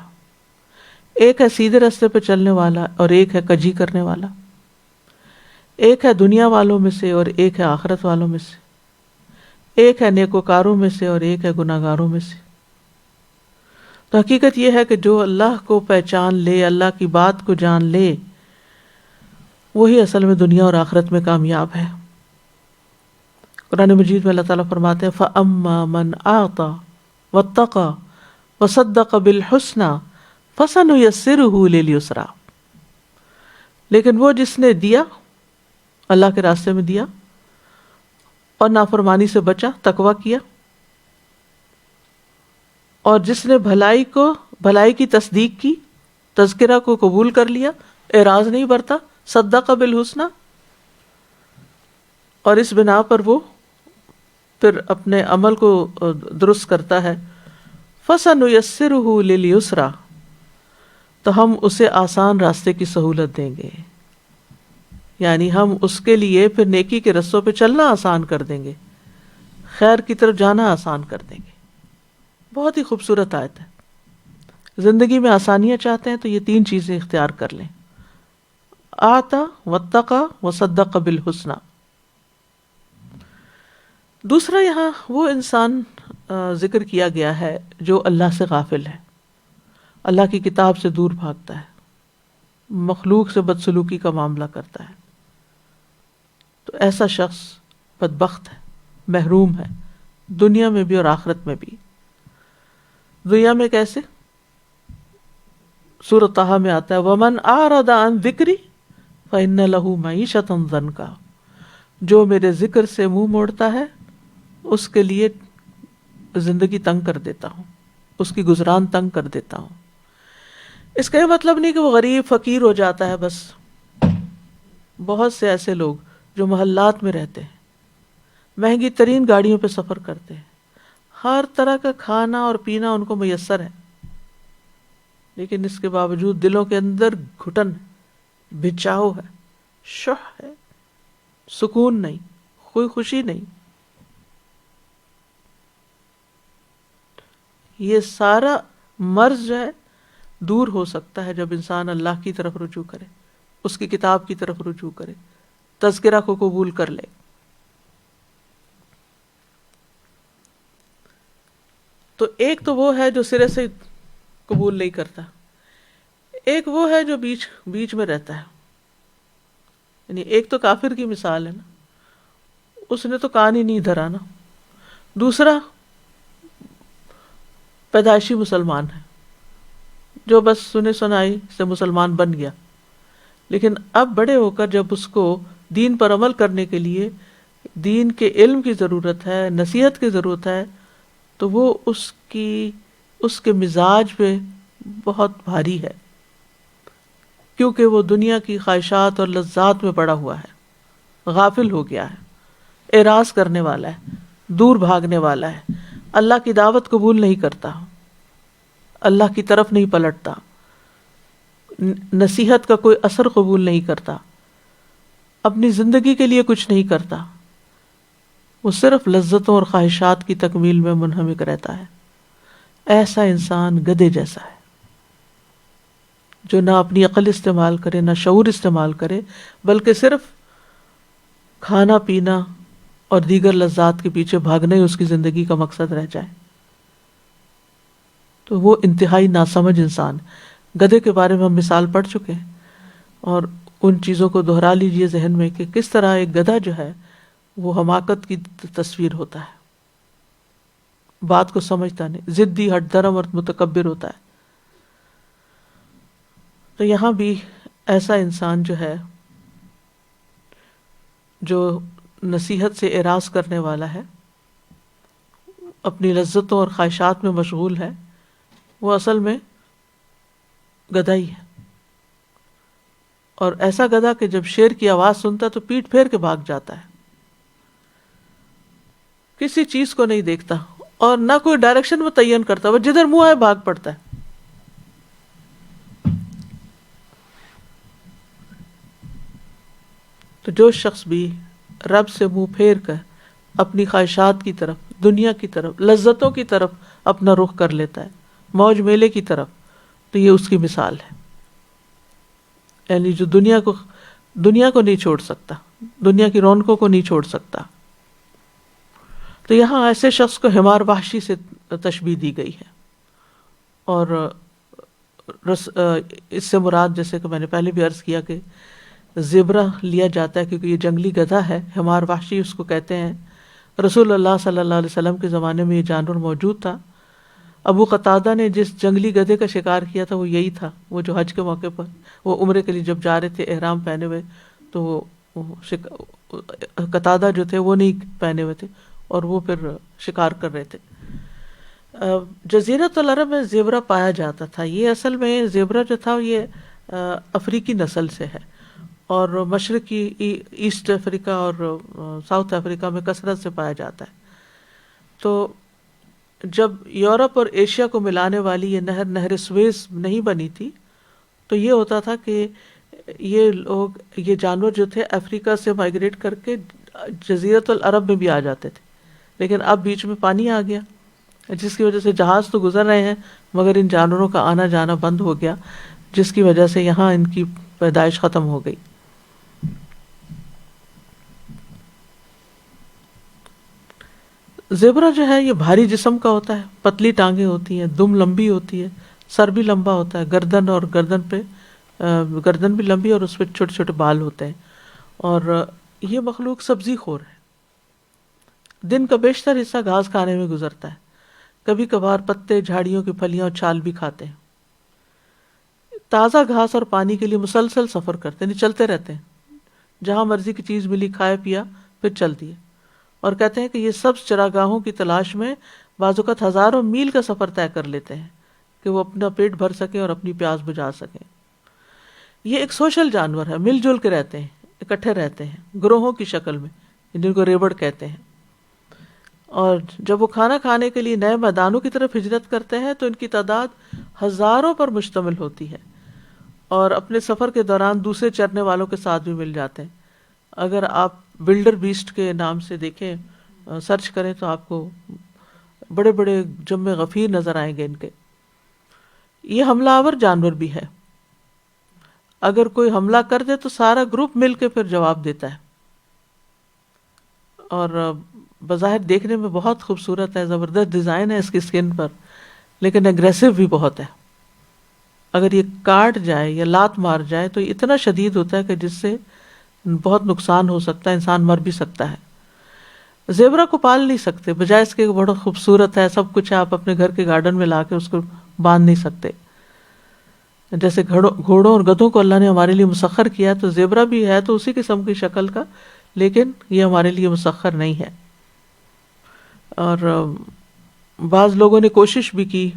B: ایک ہے سیدھے راستے پہ چلنے والا اور ایک ہے کجی کرنے والا. ایک ہے دنیا والوں میں سے اور ایک ہے آخرت والوں میں سے. ایک ہے نیکوکاروں میں سے اور ایک ہے گناہگاروں میں سے. تو حقیقت یہ ہے کہ جو اللہ کو پہچان لے، اللہ کی بات کو جان لے، وہی اصل میں دنیا اور آخرت میں کامیاب ہے. قرآن مجید میں اللہ تعالیٰ فرماتے ہیں فَأَمَّا مَنْ أَعْطَى وَاتَّقَى وَصَدَّقَ بِالْحُسْنَى فَسَنُيَسِّرُهُ لِلْيُسْرَى. لیکن وہ جس نے دیا، اللہ کے راستے میں دیا، اور نافرمانی سے بچا، تقویٰ کیا، اور جس نے بھلائی کی تصدیق کی، تذکرہ کو قبول کر لیا، اعراض نہیں برتا، صدق بالحسنى، اور اس بنا پر وہ پھر اپنے عمل کو درست کرتا ہے، فَسَنُيَسِّرُهُ لِلْيُسْرَى، تو ہم اسے آسان راستے کی سہولت دیں گے. یعنی ہم اس کے لیے پھر نیکی کے رستوں پہ چلنا آسان کر دیں گے، خیر کی طرف جانا آسان کر دیں گے. بہت ہی خوبصورت آیت ہے. زندگی میں آسانیاں چاہتے ہیں تو یہ تین چیزیں اختیار کر لیں: آتا واتقى وصدق بالحسنى. دوسرا یہاں وہ انسان ذکر کیا گیا ہے جو اللہ سے غافل ہے، اللہ کی کتاب سے دور بھاگتا ہے، مخلوق سے بدسلوکی کا معاملہ کرتا ہے. تو ایسا شخص بدبخت ہے، محروم ہے، دنیا میں بھی اور آخرت میں بھی. دنیا میں کیسے؟ سورۃ طٰہٰ میں آتا ہے وَمَنْ أَعْرَضَ عَنْ ذِكْرِي فَإِنَّ لَهُ مَعِيشَةً ضَنْكًا. جو میرے ذکر سے منہ موڑتا ہے اس کے لیے زندگی تنگ کر دیتا ہوں، اس کی گزران تنگ کر دیتا ہوں. اس کا یہ مطلب نہیں کہ وہ غریب فقیر ہو جاتا ہے بس. بہت سے ایسے لوگ جو محلات میں رہتے ہیں، مہنگی ترین گاڑیوں پہ سفر کرتے ہیں، ہر طرح کا کھانا اور پینا ان کو میسر ہے، لیکن اس کے باوجود دلوں کے اندر گھٹن ہے، بچاؤ ہے، شح ہے، سکون نہیں، کوئی خوشی نہیں. یہ سارا مرض جو ہے دور ہو سکتا ہے جب انسان اللہ کی طرف رجوع کرے، اس کی کتاب کی طرف رجوع کرے، تذکرہ کو قبول کر لے. تو ایک تو وہ ہے جو سرے سے قبول نہیں کرتا، ایک وہ ہے جو بیچ میں رہتا ہے. یعنی ایک تو کافر کی مثال ہے نا، اس نے تو کان ہی نہیں دھرا نا. دوسرا پیدائشی مسلمان ہے جو بس سنے سنائی سے مسلمان بن گیا، لیکن اب بڑے ہو کر جب اس کو دین پر عمل کرنے کے لیے دین کے علم کی ضرورت ہے، نصیحت کی ضرورت ہے، تو وہ اس کے مزاج پہ بہت بھاری ہے، کیونکہ وہ دنیا کی خواہشات اور لذات میں پڑا ہوا ہے، غافل ہو گیا ہے، اعراض کرنے والا ہے، دور بھاگنے والا ہے، اللہ کی دعوت قبول نہیں کرتا، اللہ کی طرف نہیں پلٹتا، نصیحت کا کوئی اثر قبول نہیں کرتا، اپنی زندگی کے لیے کچھ نہیں کرتا، وہ صرف لذتوں اور خواہشات کی تکمیل میں منہمک رہتا ہے. ایسا انسان گدھے جیسا ہے جو نہ اپنی عقل استعمال کرے، نہ شعور استعمال کرے، بلکہ صرف کھانا پینا اور دیگر لذات کے پیچھے بھاگنا ہی اس کی زندگی کا مقصد رہ جائے. تو وہ انتہائی ناسمجھ انسان. گدھے کے بارے میں ہم مثال پڑھ چکے ہیں، اور ان چیزوں کو دہرا لیجئے ذہن میں کہ کس طرح ایک گدھا جو ہے وہ حماقت کی تصویر ہوتا ہے، بات کو سمجھتا نہیں، ضدی، ہٹ دھرم اور متکبر ہوتا ہے. تو یہاں بھی ایسا انسان جو ہے جو نصیحت سے اعراض کرنے والا ہے، اپنی لذتوں اور خواہشات میں مشغول ہے، وہ اصل میں گدھا ہی ہے. اور ایسا گدھا کہ جب شیر کی آواز سنتا تو پیٹ پھیر کے بھاگ جاتا ہے، کسی چیز کو نہیں دیکھتا اور نہ کوئی ڈائریکشن متعین کرتا، وہ جدھر منہ آئے بھاگ پڑتا ہے. تو جو شخص بھی رب سے منہ پھیر کر اپنی خواہشات کی طرف، دنیا کی طرف، لذتوں کی طرف اپنا رخ کر لیتا ہے، موج میلے کی طرف، تو یہ اس کی مثال ہے. یعنی جو دنیا کو نہیں چھوڑ سکتا، دنیا کی رونقوں کو نہیں چھوڑ سکتا. تو یہاں ایسے شخص کو حمار وحشی سے تشبیہ دی گئی ہے. اور اس سے مراد، جیسے کہ میں نے پہلے بھی عرض کیا، کہ زیبرا لیا جاتا ہے کیونکہ یہ جنگلی گدھا ہے. حمار وحشی اس کو کہتے ہیں. رسول اللہ صلی اللہ علیہ وسلم کے زمانے میں یہ جانور موجود تھا. ابو قتادہ نے جس جنگلی گدھے کا شکار کیا تھا وہ یہی تھا. وہ جو حج کے موقع پر وہ عمرے کے لیے جب جا رہے تھے احرام پہنے ہوئے، تو وہ قتادہ جو تھے وہ نہیں پہنے ہوئے تھے اور وہ پھر شکار کر رہے تھے. جزیرۃ العرب میں زیبرا پایا جاتا تھا. یہ اصل میں زیبرا جو تھا یہ افریقی نسل سے ہے، اور مشرقی ایسٹ افریقہ اور ساؤتھ افریقہ میں کثرت سے پایا جاتا ہے. تو جب یورپ اور ایشیا کو ملانے والی یہ نہر سویز نہیں بنی تھی، تو یہ ہوتا تھا کہ یہ جانور جو تھے افریقہ سے مائیگریٹ کر کے جزیرۃ العرب میں بھی آ جاتے تھے. لیکن اب بیچ میں پانی آ گیا، جس کی وجہ سے جہاز تو گزر رہے ہیں مگر ان جانوروں کا آنا جانا بند ہو گیا، جس کی وجہ سے یہاں ان کی پیدائش ختم ہو گئی. زیبرا جو ہے یہ بھاری جسم کا ہوتا ہے، پتلی ٹانگیں ہوتی ہیں، دم لمبی ہوتی ہے، سر بھی لمبا ہوتا ہے، گردن بھی لمبی اور اس پہ چھوٹے چھوٹے بال ہوتے ہیں. اور یہ مخلوق سبزی خور ہے. دن کا بیشتر حصہ گھاس کھانے میں گزرتا ہے، کبھی کبھار پتے، جھاڑیوں کی پھلیاں اور چھال بھی کھاتے ہیں. تازہ گھاس اور پانی کے لیے مسلسل سفر کرتے ہیں، چلتے رہتے ہیں، جہاں مرضی کی چیز ملی کھائے پیا پھر چل دیے. اور کہتے ہیں کہ یہ سبز چراگاہوں کی تلاش میں بعض اوقات ہزاروں میل کا سفر طے کر لیتے ہیں کہ وہ اپنا پیٹ بھر سکیں اور اپنی پیاس بجھا سکیں۔ یہ ایک سوشل جانور ہے، مل جل کے رہتے ہیں، اکٹھے رہتے ہیں گروہوں کی شکل میں، جن کو ریبڑ کہتے ہیں۔ اور جب وہ کھانا کھانے کے لیے نئے میدانوں کی طرف ہجرت کرتے ہیں تو ان کی تعداد ہزاروں پر مشتمل ہوتی ہے، اور اپنے سفر کے دوران دوسرے چرنے والوں کے ساتھ بھی مل جاتے ہیں۔ اگر آپ بلڈر بیسٹ کے نام سے دیکھیں، سرچ کریں، تو آپ کو بڑے بڑے جم غفیر نظر آئیں گے ان کے۔ یہ حملہ آور جانور بھی ہے، اگر کوئی حملہ کر دے تو سارا گروپ مل کے پھر جواب دیتا ہے، اور بظاہر دیکھنے میں بہت خوبصورت ہے، زبردست ڈیزائن ہے اس کی اسکن پر، لیکن اگریسو بھی بہت ہے۔ اگر یہ کاٹ جائے یا لات مار جائے تو یہ اتنا شدید ہوتا ہے کہ جس سے بہت نقصان ہو سکتا ہے، انسان مر بھی سکتا ہے۔ زیبرا کو پال نہیں سکتے، بجائے اس کے بڑا خوبصورت ہے، سب کچھ ہے، آپ اپنے گھر کے گارڈن میں لا کے اس کو باندھ نہیں سکتے۔ جیسے گھوڑوں اور گدھوں کو اللہ نے ہمارے لیے مسخر کیا، تو زیبرا بھی ہے تو اسی قسم کی شکل کا، لیکن یہ ہمارے لیے مسخر نہیں ہے۔ اور بعض لوگوں نے کوشش بھی کی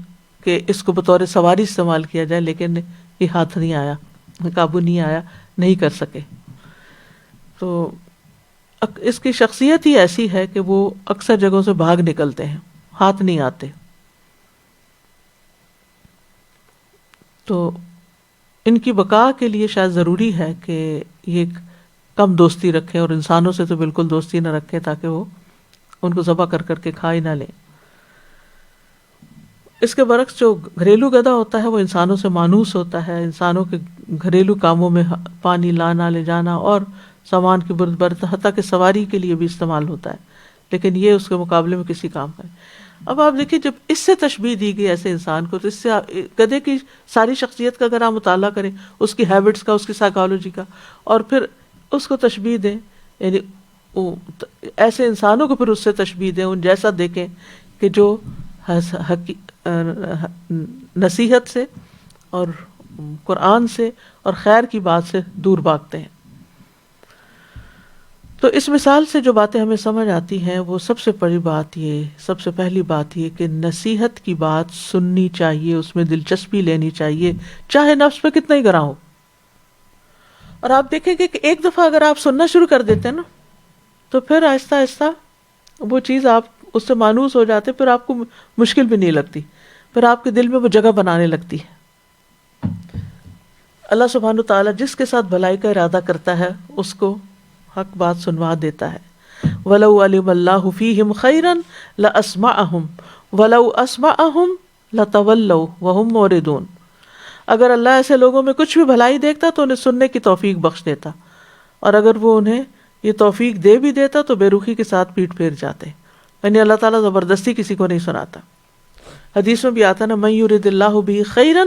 B: کہ اس کو بطور سواری استعمال کیا جائے، لیکن یہ ہاتھ نہیں آیا، قابو نہیں آیا، نہیں کر سکے۔ تو اس کی شخصیت ہی ایسی ہے کہ وہ اکثر جگہوں سے بھاگ نکلتے ہیں، ہاتھ نہیں آتے۔ تو ان کی بقا کے لیے شاید ضروری ہے کہ یہ کم دوستی رکھیں، اور انسانوں سے تو بالکل دوستی نہ رکھیں، تاکہ وہ ان کو ذبح کر کر کے کھا ہی نہ لیں۔ اس کے برعکس جو گھریلو گدھا ہوتا ہے وہ انسانوں سے مانوس ہوتا ہے، انسانوں کے گھریلو کاموں میں پانی لانا لے جانا اور سامان کی برد برد حتیٰ کہ سواری کے لیے بھی استعمال ہوتا ہے، لیکن یہ اس کے مقابلے میں کسی کام کا ہے۔ اب آپ دیکھیں، جب اس سے تشبیہ دی گئی ایسے انسان کو، تو اس سے گدھے کی ساری شخصیت کا اگر آپ مطالعہ کریں، اس کی ہیبٹس کا، اس کی سائیکالوجی کا، اور پھر اس کو تشبیہ دیں، یعنی ایسے انسانوں کو پھر اس سے تشبیہ دیں، ان جیسا دیکھیں کہ جو نصیحت سے اور قرآن سے اور خیر کی بات سے دور بھاگتے ہیں۔ تو اس مثال سے جو باتیں ہمیں سمجھ آتی ہیں، وہ سب سے بڑی بات یہ، سب سے پہلی بات یہ کہ نصیحت کی بات سننی چاہیے، اس میں دلچسپی لینی چاہیے، چاہے نفس پہ کتنا ہی گراں ہو۔ اور آپ دیکھیں گے کہ ایک دفعہ اگر آپ سننا شروع کر دیتے ہیں نا، تو پھر آہستہ آہستہ وہ چیز آپ اس سے مانوس ہو جاتے، پھر آپ کو مشکل بھی نہیں لگتی، پھر آپ کے دل میں وہ جگہ بنانے لگتی ہے۔ اللہ سبحانہ وتعالیٰ جس کے ساتھ بھلائی کا ارادہ کرتا ہے اس کو حق بات سنوا دیتا ہے۔ وَلَوْ عَلِمَ اللَّهُ فِيهِمْ خَيْرًا لَأَسْمَعَهُمْ وَلَوْ أَسْمَعَهُمْ لَتَوَلَّوْا وَهُمْ مُعْرِضُونَ۔ اگر اللہ ایسے لوگوں میں کچھ بھی بھلائی دیکھتا تو انہیں سننے کی توفیق بخش دیتا، اور اگر وہ انہیں یہ توفیق دے بھی دیتا تو بے رخی کے ساتھ پیٹ پھیر جاتے۔ یعنی اللہ تعالیٰ زبردستی کسی کو نہیں سناتا۔ حدیث میں بھی آتا نا، مَن یُرِدِ اللَّهُ بِهِ خَيْرًا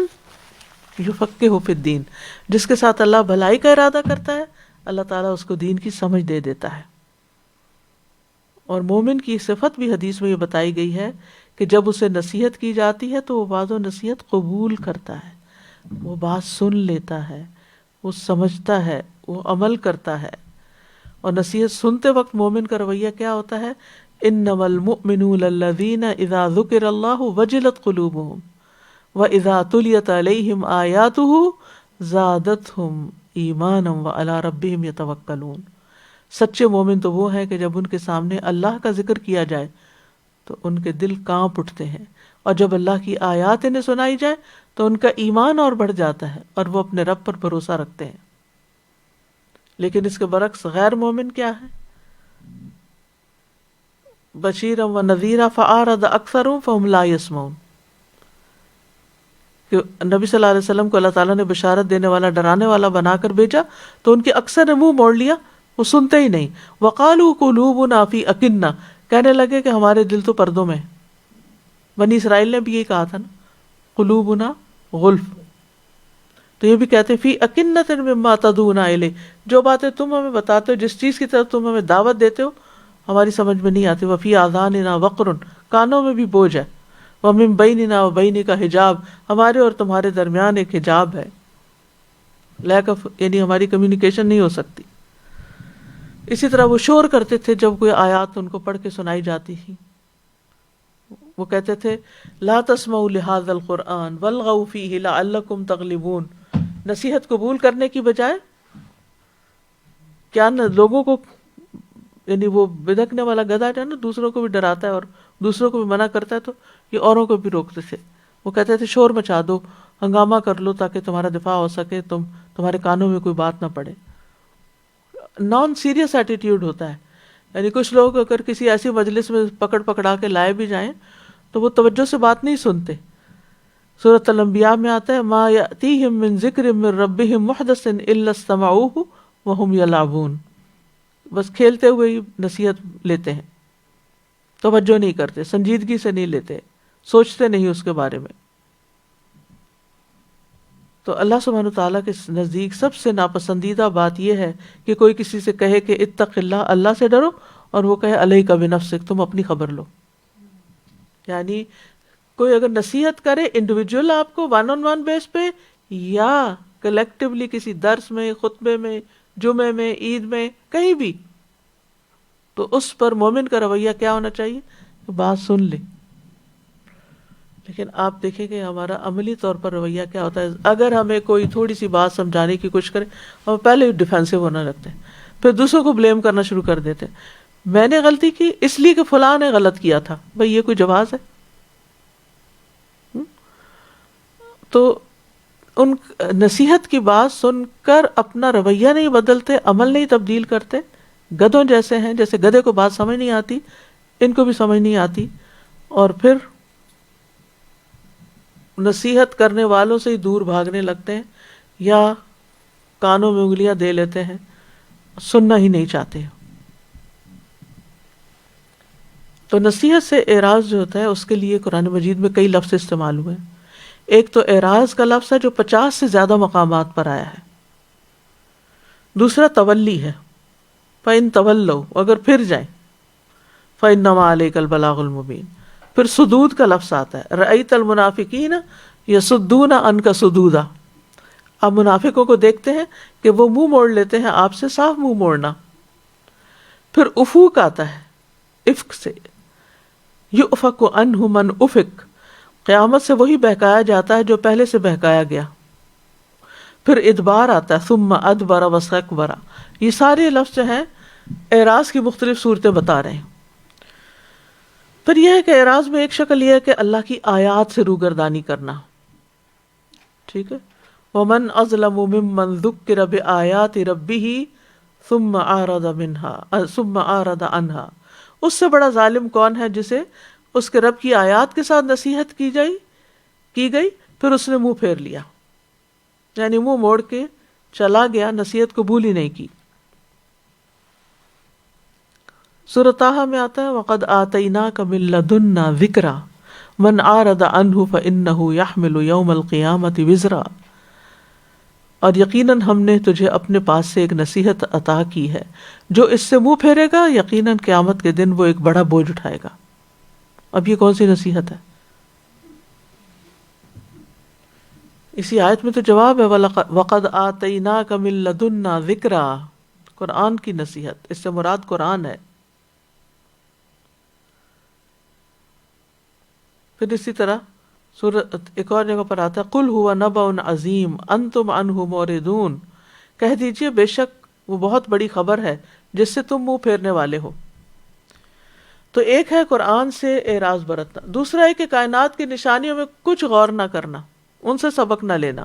B: یُفَقِّهُ فِی الدِّین، جس کے ساتھ اللہ بھلائی کا ارادہ کرتا ہے، اللہ تعالیٰ اس کو دین کی سمجھ دے دیتا ہے۔ اور مومن کی صفت بھی حدیث میں یہ بتائی گئی ہے کہ جب اسے نصیحت کی جاتی ہے تو وہ بعض و نصیحت قبول کرتا ہے، وہ بات سن لیتا ہے، وہ سمجھتا ہے، وہ عمل کرتا ہے۔ اور نصیحت سنتے وقت مومن کا رویہ کیا ہوتا ہے؟ انما المؤمنون الذین اذا ذکر اللہ وجلت قلوبہم واذا تلیت علیہم آیاتہ زادتہم ایمانا وعلی ربہم یتوکلون۔ سچے مومن تو وہ ہیں کہ جب ان کے سامنے اللہ کا ذکر کیا جائے تو ان کے دل کانپ اٹھتے ہیں، اور جب اللہ کی آیات انہیں سنائی جائے تو ان کا ایمان اور بڑھ جاتا ہے، اور وہ اپنے رب پر بھروسہ رکھتے ہیں۔ لیکن اس کے برعکس غیر مومن کیا ہے؟ بشیرا و نذیرا فاعرض اکثرهم فهم لا يسمعون، کہ نبی صلی اللہ علیہ وسلم کو اللہ تعالیٰ نے بشارت دینے والا، ڈرانے والا بنا کر بھیجا، تو ان کے اکثر نے منہ موڑ لیا، وہ سنتے ہی نہیں۔ وقالوا قلوبنا فی اکنہ، کہنے لگے کہ ہمارے دل تو پردوں میں۔ بنی اسرائیل نے بھی یہی کہا تھا نا، قلوبنا غلف۔ تو یہ بھی کہتے ہیں فی اکنۃ مما تدعونا الیہ، جو باتیں تم ہمیں بتاتے ہو، جس چیز کی طرف تم ہمیں دعوت دیتے ہو، ہماری سمجھ میں نہیں آتی۔ وفی آذاننا وقر، کانوں میں بھی بوجھ ہے۔ ومن بیننا وبینک حجاب، ہمارے اور تمہارے درمیان ایک حجاب ہے، لیک آف، یعنی ہماری کمیونیکیشن نہیں ہو سکتی۔ اسی طرح وہ شور کرتے تھے جب کوئی آیات ان کو پڑھ کے سنائی جاتی تھی، وہ کہتے تھے لا تسمعوا لهذا القرآن والغوا فیہ لعلکم تغلبون، نصیحت قبول کرنے کی بجائے کیا نہ لوگوں کو، یعنی وہ بدکنے والا گدھا جو ہے نا دوسروں کو بھی ڈراتا ہے اور دوسروں کو بھی منع کرتا ہے، تو یہ اوروں کو بھی روکتے تھے. وہ کہتے تھے شور مچا دو، ہنگامہ کر لو تاکہ تمہارا دفاع ہو سکے، تمہارے کانوں میں کوئی بات نہ پڑے. نان سیریس ایٹیٹیوڈ ہوتا ہے. یعنی کچھ لوگ اگر کسی ایسی مجلس میں پکڑا کے لائے بھی جائیں تو وہ توجہ سے بات نہیں سنتے. سورۃ الانبیاء میں آتا ہے ما یأتیہم من ذکر من ربہم محدث الا استمعوہ وہم یلعبون، بس کھیلتے ہوئے ہی نصیحت لیتے ہیں، توجہ نہیں کرتے، سنجیدگی سے نہیں لیتے، سوچتے نہیں اس کے بارے میں. تو اللہ سبحانہ وتعالیٰ کے نزدیک سب سے ناپسندیدہ بات یہ ہے کہ کوئی کسی سے کہے کہ اتق اللہ، اللہ سے ڈرو، اور وہ کہے علیک بنفسک، تم اپنی خبر لو. یعنی کوئی اگر نصیحت کرے انڈیویجول آپ کو ون آن ون بیس پہ یا کلیکٹیولی کسی درس میں، خطبے میں، جمعے میں، عید میں، کہیں بھی، تو اس پر مومن کا رویہ کیا ہونا چاہیے کہ بات سن لے. لیکن آپ دیکھیں کہ ہمارا عملی طور پر رویہ کیا ہوتا ہے. اگر ہمیں کوئی تھوڑی سی بات سمجھانے کی کوشش کرے ہم پہلے ہی ڈیفینسو ہونے لگتے ہیں، پھر دوسروں کو بلیم کرنا شروع کر دیتے ہیں. میں نے غلطی کی اس لیے کہ فلاں نے غلط کیا تھا. بھئی یہ کوئی جواز ہے؟ تو ان نصیحت کی بات سن کر اپنا رویہ نہیں بدلتے، عمل نہیں تبدیل کرتے، گدھوں جیسے ہیں. جیسے گدھے کو بات سمجھ نہیں آتی، ان کو بھی سمجھ نہیں آتی، اور پھر نصیحت کرنے والوں سے ہی دور بھاگنے لگتے ہیں یا کانوں میں انگلیاں دے لیتے ہیں، سننا ہی نہیں چاہتے. تو نصیحت سے اعراض جو ہوتا ہے اس کے لیے قرآن مجید میں کئی لفظ استعمال ہوئے ہیں. ایک تو اعراض کا لفظ ہے جو 50 سے زیادہ مقامات پر آیا ہے. دوسرا تولی ہے، فَإِن تَوَلَّوْا، اگر پھر جائیں، فَإِنَّمَا عَلَيْكَ الْبَلَاغُ الْمُبِينُ. پھر صدود کا لفظ آتا ہے، رأیت المنافقین یصدون عنک صدودا. آپ منافقوں کو دیکھتے ہیں کہ وہ منہ موڑ لیتے ہیں آپ سے، صاف منہ موڑنا. پھر افوق آتا ہے، افق سے، یؤفک عنہ من افک، قیامت سے وہی بہکایا جاتا ہے جو پہلے سے بہکایا گیا. پھر ادبار آتا ہے، ثم ادبر واستکبر. یہ سارے لفظ جو ہیں اعراض کی مختلف صورتیں بتا رہے ہیں. پھر یہ ہے کہ اعراض میں ایک شکل یہ ہے کہ اللہ کی آیات سے روگردانی کرنا. ٹھیک ہے، وَمَنْ أَظْلَمُ مِمَّنْ ذُكِّرَ بِآيَاتِ رَبِّهِ ثُمَّ أَعْرَضَ عَنْهَا. اس سے بڑا ظالم کون ہے جسے اس کے رب کی آیات کے ساتھ نصیحت کی گئی پھر اس نے منہ پھیر لیا، یعنی منہ موڑ کے چلا گیا، نصیحت قبول ہی نہیں کی. سورۃ طٰہٰ میں آتا ہے وَقَدْ آتَيْنَاكَ مِن لَّدُنَّا ذِكْرًا مَنْ أَعْرَضَ عَنْهُ فَإِنَّهُ يَحْمِلُ يَوْمَ الْقِيَامَةِ وِزْرًا. اور یقیناً ہم نے تجھے اپنے پاس سے ایک نصیحت عطا کی ہے، جو اس سے منہ پھیرے گا یقیناً قیامت کے دن وہ ایک بڑا بوجھ اٹھائے گا. اب یہ کون سی نصیحت ہے؟ اسی آیت میں تو جواب ہے وَقَدْ آتَيْنَاكَ مِن لَّدُنَّا ذِكْرًا، قرآن کی نصیحت، اس سے مراد قرآن ہے. پھر اسی طرح سورۃ ایک اور جگہ پر آتا ہے قُلْ هُوَ نَبَأٌ عَظِيمٌ أَنْتُمْ عَنْهُ مُعْرِضُونَ. کہہ دیجئے بے شک وہ بہت بڑی خبر ہے جس سے تم منہ پھیرنے والے ہو. تو ایک ہے قرآن سے اعراض برتنا، دوسرا ہے کہ کائنات کی نشانیوں میں کچھ غور نہ کرنا، ان سے سبق نہ لینا،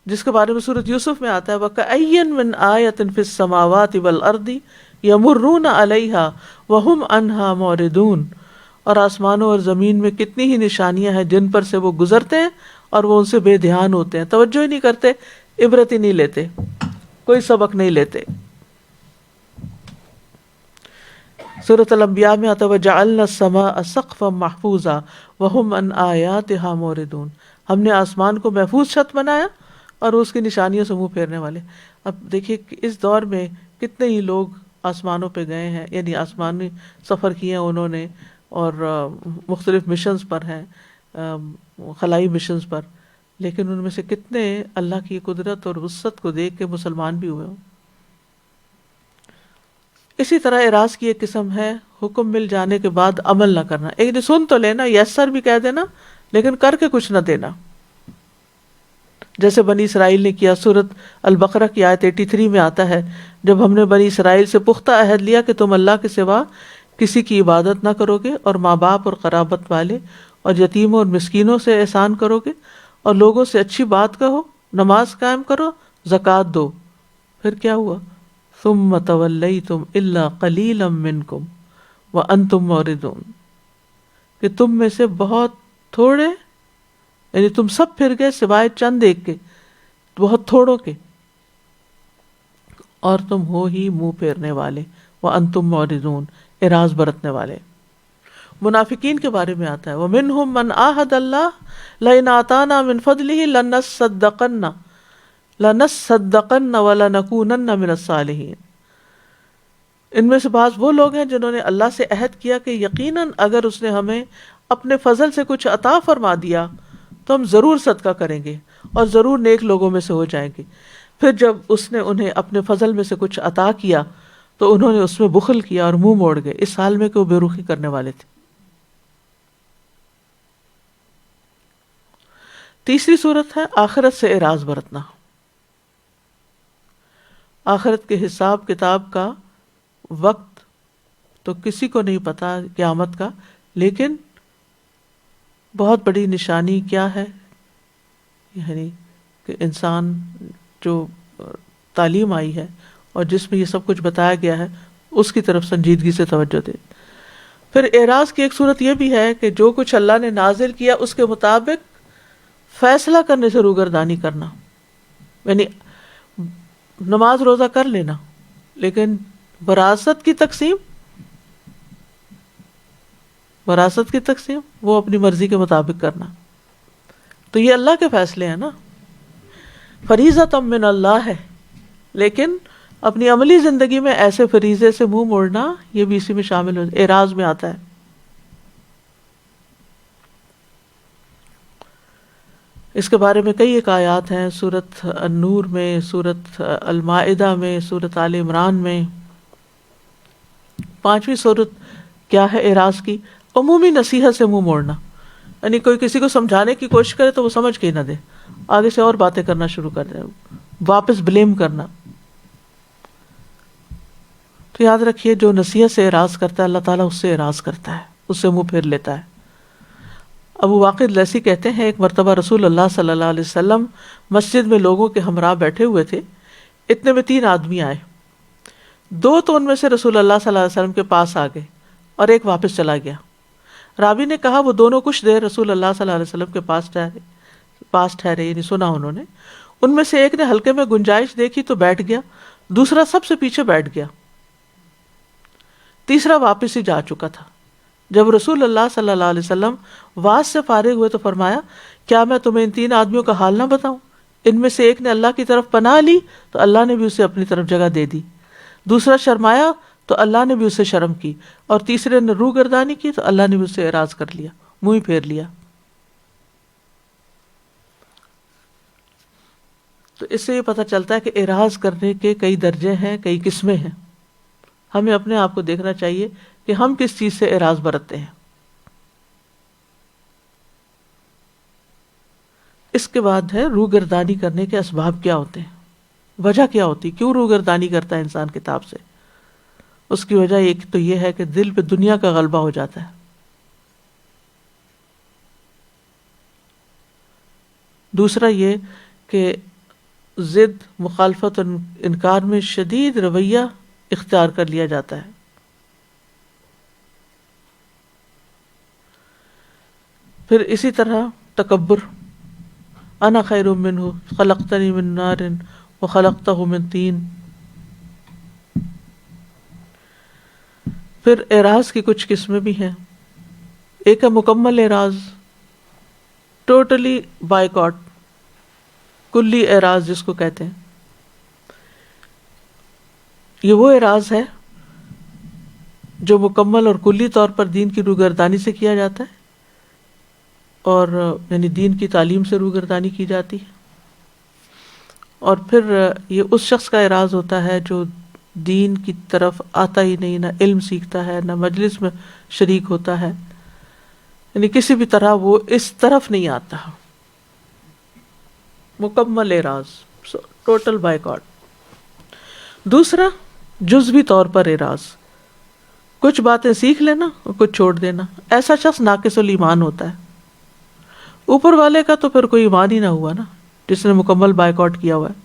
B: جس کے بارے میں سورۃ یوسف میں آتا ہے وَكَأَيٍّ مِّنْ آیَةٍ فِي السَّمَاوَاتِ وَالْأَرْضِ يَمُرُّونَ عَلَيْهَا وَهُمْ عَنْهَا مُعْرِضُونَ. اور آسمانوں اور زمین میں کتنی ہی نشانیاں ہیں جن پر سے وہ گزرتے ہیں اور وہ ان سے بے دھیان ہوتے ہیں، توجہ ہی نہیں کرتے، عبرت ہی نہیں لیتے، کوئی سبق نہیں لیتے. سورۃ الانبیاء میں آتا ہے وَجَعَلْنَا السَّمَاءَ سَقْفًا مَحْفُوظًا وَهُمْ عَنْ آيَاتِهَا مُعْرِضُونَ. ہم نے آسمان کو محفوظ چھت بنایا اور اس کی نشانیوں سے منہ پھیرنے والے. اب دیکھیے کہ اس دور میں کتنے ہی لوگ آسمانوں پہ گئے ہیں، یعنی آسمانی سفر کیے ہیں انہوں نے، اور مختلف مشنز پر ہیں، خلائی مشنز پر، لیکن ان میں سے کتنے اللہ کی قدرت اور وسعت کو دیکھ کے مسلمان بھی ہوئے ہوں. اسی طرح اعراض کی ایک قسم ہے حکم مل جانے کے بعد عمل نہ کرنا. ایک دن سن تو لینا، یس سر بھی کہہ دینا، لیکن کر کے کچھ نہ دینا، جیسے بنی اسرائیل نے کیا. سورۃ البقرہ کی آیت 83 میں آتا ہے، جب ہم نے بنی اسرائیل سے پختہ عہد لیا کہ تم اللہ کے سوا کسی کی عبادت نہ کرو گے، اور ماں باپ اور قرابت والے اور یتیموں اور مسکینوں سے احسان کرو گے، اور لوگوں سے اچھی بات کہو، نماز قائم کرو، زکوٰۃ دو. پھر کیا ہوا؟ ثم تولیتم الا قلیلا منکم وانتم معرضون، کہ تم میں سے بہت تھوڑے، یعنی تم سب پھر گئے سوائے چند ایک کے، بہت تھوڑوں کے، اور تم ہو ہی منہ پھیرنے والے، وانتم معرضون، اعراض برتنے والے. منافقین کے بارے میں آتا ہے وَمِنْهُمْ مَنْ عَاهَدَ اللَّهَ لَئِنْ آتَانَا مِنْ فَضْلِهِ لَنَصَّدَّقَنَّ وَلَنَكُونَنَّ مِنَ الصَّالِحِينَ. ان میں سے بعض وہ لوگ ہیں جنہوں نے اللہ سے عہد کیا کہ یقیناً اگر اس نے ہمیں اپنے فضل سے کچھ عطا فرما دیا تو ہم ضرور صدقہ کریں گے اور ضرور نیک لوگوں میں سے ہو جائیں گے. پھر جب اس نے انہیں اپنے فضل میں سے کچھ عطا کیا تو انہوں نے اس میں بخل کیا اور منہ موڑ گئے، اس حال میں کہ وہ بے رخی کرنے والے تھے. تیسری صورت ہے آخرت سے اعراض برتنا. آخرت کے حساب کتاب کا وقت تو کسی کو نہیں پتا، قیامت کا، لیکن بہت بڑی نشانی کیا ہے؟ یعنی کہ انسان جو تعلیم آئی ہے اور جس میں یہ سب کچھ بتایا گیا ہے اس کی طرف سنجیدگی سے توجہ دے. پھر اعراض کی ایک صورت یہ بھی ہے کہ جو کچھ اللہ نے نازل کیا اس کے مطابق فیصلہ کرنے سے روگردانی کرنا، یعنی نماز روزہ کر لینا لیکن وراثت کی تقسیم وہ اپنی مرضی کے مطابق کرنا. تو یہ اللہ کے فیصلے ہیں نا، فریضۃ من اللہ ہے، لیکن اپنی عملی زندگی میں ایسے فریضے سے منہ موڑنا یہ بھی اسی میں شامل اعراض میں آتا ہے. اس کے بارے میں کئی ایک آیات ہیں، سورۃ النور میں، سورۃ المائدہ میں، سورۃ آل عمران میں. 5ویں صورت کیا ہے اعراض کی؟ عمومی نصیحت سے منہ موڑنا، یعنی کوئی کسی کو سمجھانے کی کوشش کرے تو وہ سمجھ کے ہی نہ دے، آگے سے اور باتیں کرنا شروع کر دے، واپس بلیم کرنا. تو یاد رکھیے جو نصیحت سے اعراض کرتا ہے اللہ تعالیٰ اس سے اعراض کرتا ہے، اس سے منہ پھیر لیتا ہے. ابو واقد لیثی کہتے ہیں ایک مرتبہ رسول اللہ صلی اللہ علیہ وسلم مسجد میں لوگوں کے ہمراہ بیٹھے ہوئے تھے. اتنے میں 3 آدمی آئے، 2 تو ان میں سے رسول اللہ صلی اللہ علیہ وسلم کے پاس آ گئے اور ایک واپس چلا گیا. راوی نے کہا وہ دونوں کچھ دیر رسول اللہ صلی اللہ علیہ وسلم کے پاس ٹھہرے، یعنی سنا انہوں نے. ان میں سے ایک نے ہلکے میں گنجائش دیکھی تو بیٹھ گیا، دوسرا سب سے پیچھے بیٹھ گیا، تیسرا واپس ہی جا چکا تھا. جب رسول اللہ صلی اللہ علیہ وسلم واز سے فارغ ہوئے تو فرمایا کیا میں تمہیں ان 3 آدمیوں کا حال نہ بتاؤں؟ ان میں سے ایک نے اللہ کی طرف پناہ لی تو اللہ نے بھی اسے اپنی طرف جگہ دے دی، دوسرا شرمایا تو اللہ نے بھی اسے شرم کی، اور تیسرے نے روح گردانی کی تو اللہ نے بھی اسے اعراض کر لیا، منہ پھیر لیا. تو اس سے یہ پتہ چلتا ہے کہ اعراض کرنے کے کئی درجے ہیں، کئی قسمیں ہیں. ہمیں اپنے آپ کو دیکھنا چاہیے کہ ہم کس چیز سے اعراض برتتے ہیں. اس کے بعد ہے روگردانی کرنے کے اسباب کیا ہوتے ہیں، وجہ کیا ہوتی، کیوں روگردانی کرتا ہے انسان کتاب سے. اس کی وجہ ایک تو یہ ہے کہ دل پہ دنیا کا غلبہ ہو جاتا ہے. دوسرا یہ کہ ضد، مخالفت اور انکار میں شدید رویہ اختیار کر لیا جاتا ہے. پھر اسی طرح تکبر، انا خیر منہ خلقتنی من نار وخلقتہ من طین. پھر اعراض کی کچھ قسمیں بھی ہیں. ایک ہے مکمل اعراض، ٹوٹلی بائیکاٹ، کلی اعراض جس کو کہتے ہیں. یہ وہ اعراض ہے جو مکمل اور کلی طور پر دین کی روگردانی سے کیا جاتا ہے، اور یعنی دین کی تعلیم سے روگردانی کی جاتی ہے. اور پھر یہ اس شخص کا اعراض ہوتا ہے جو دین کی طرف آتا ہی نہیں، نہ علم سیکھتا ہے، نہ مجلس میں شریک ہوتا ہے، یعنی کسی بھی طرح وہ اس طرف نہیں آتا، مکمل اعراض، ٹوٹل بائیکاٹ۔ دوسرا جزوی طور پر اعراض، کچھ باتیں سیکھ لینا اور کچھ چھوڑ دینا، ایسا شخص ناقص الایمان ہوتا ہے۔ اوپر والے کا تو پھر کوئی ایمان ہی نہ ہوا نا، جس نے مکمل بائیکاٹ کیا ہوا ہے۔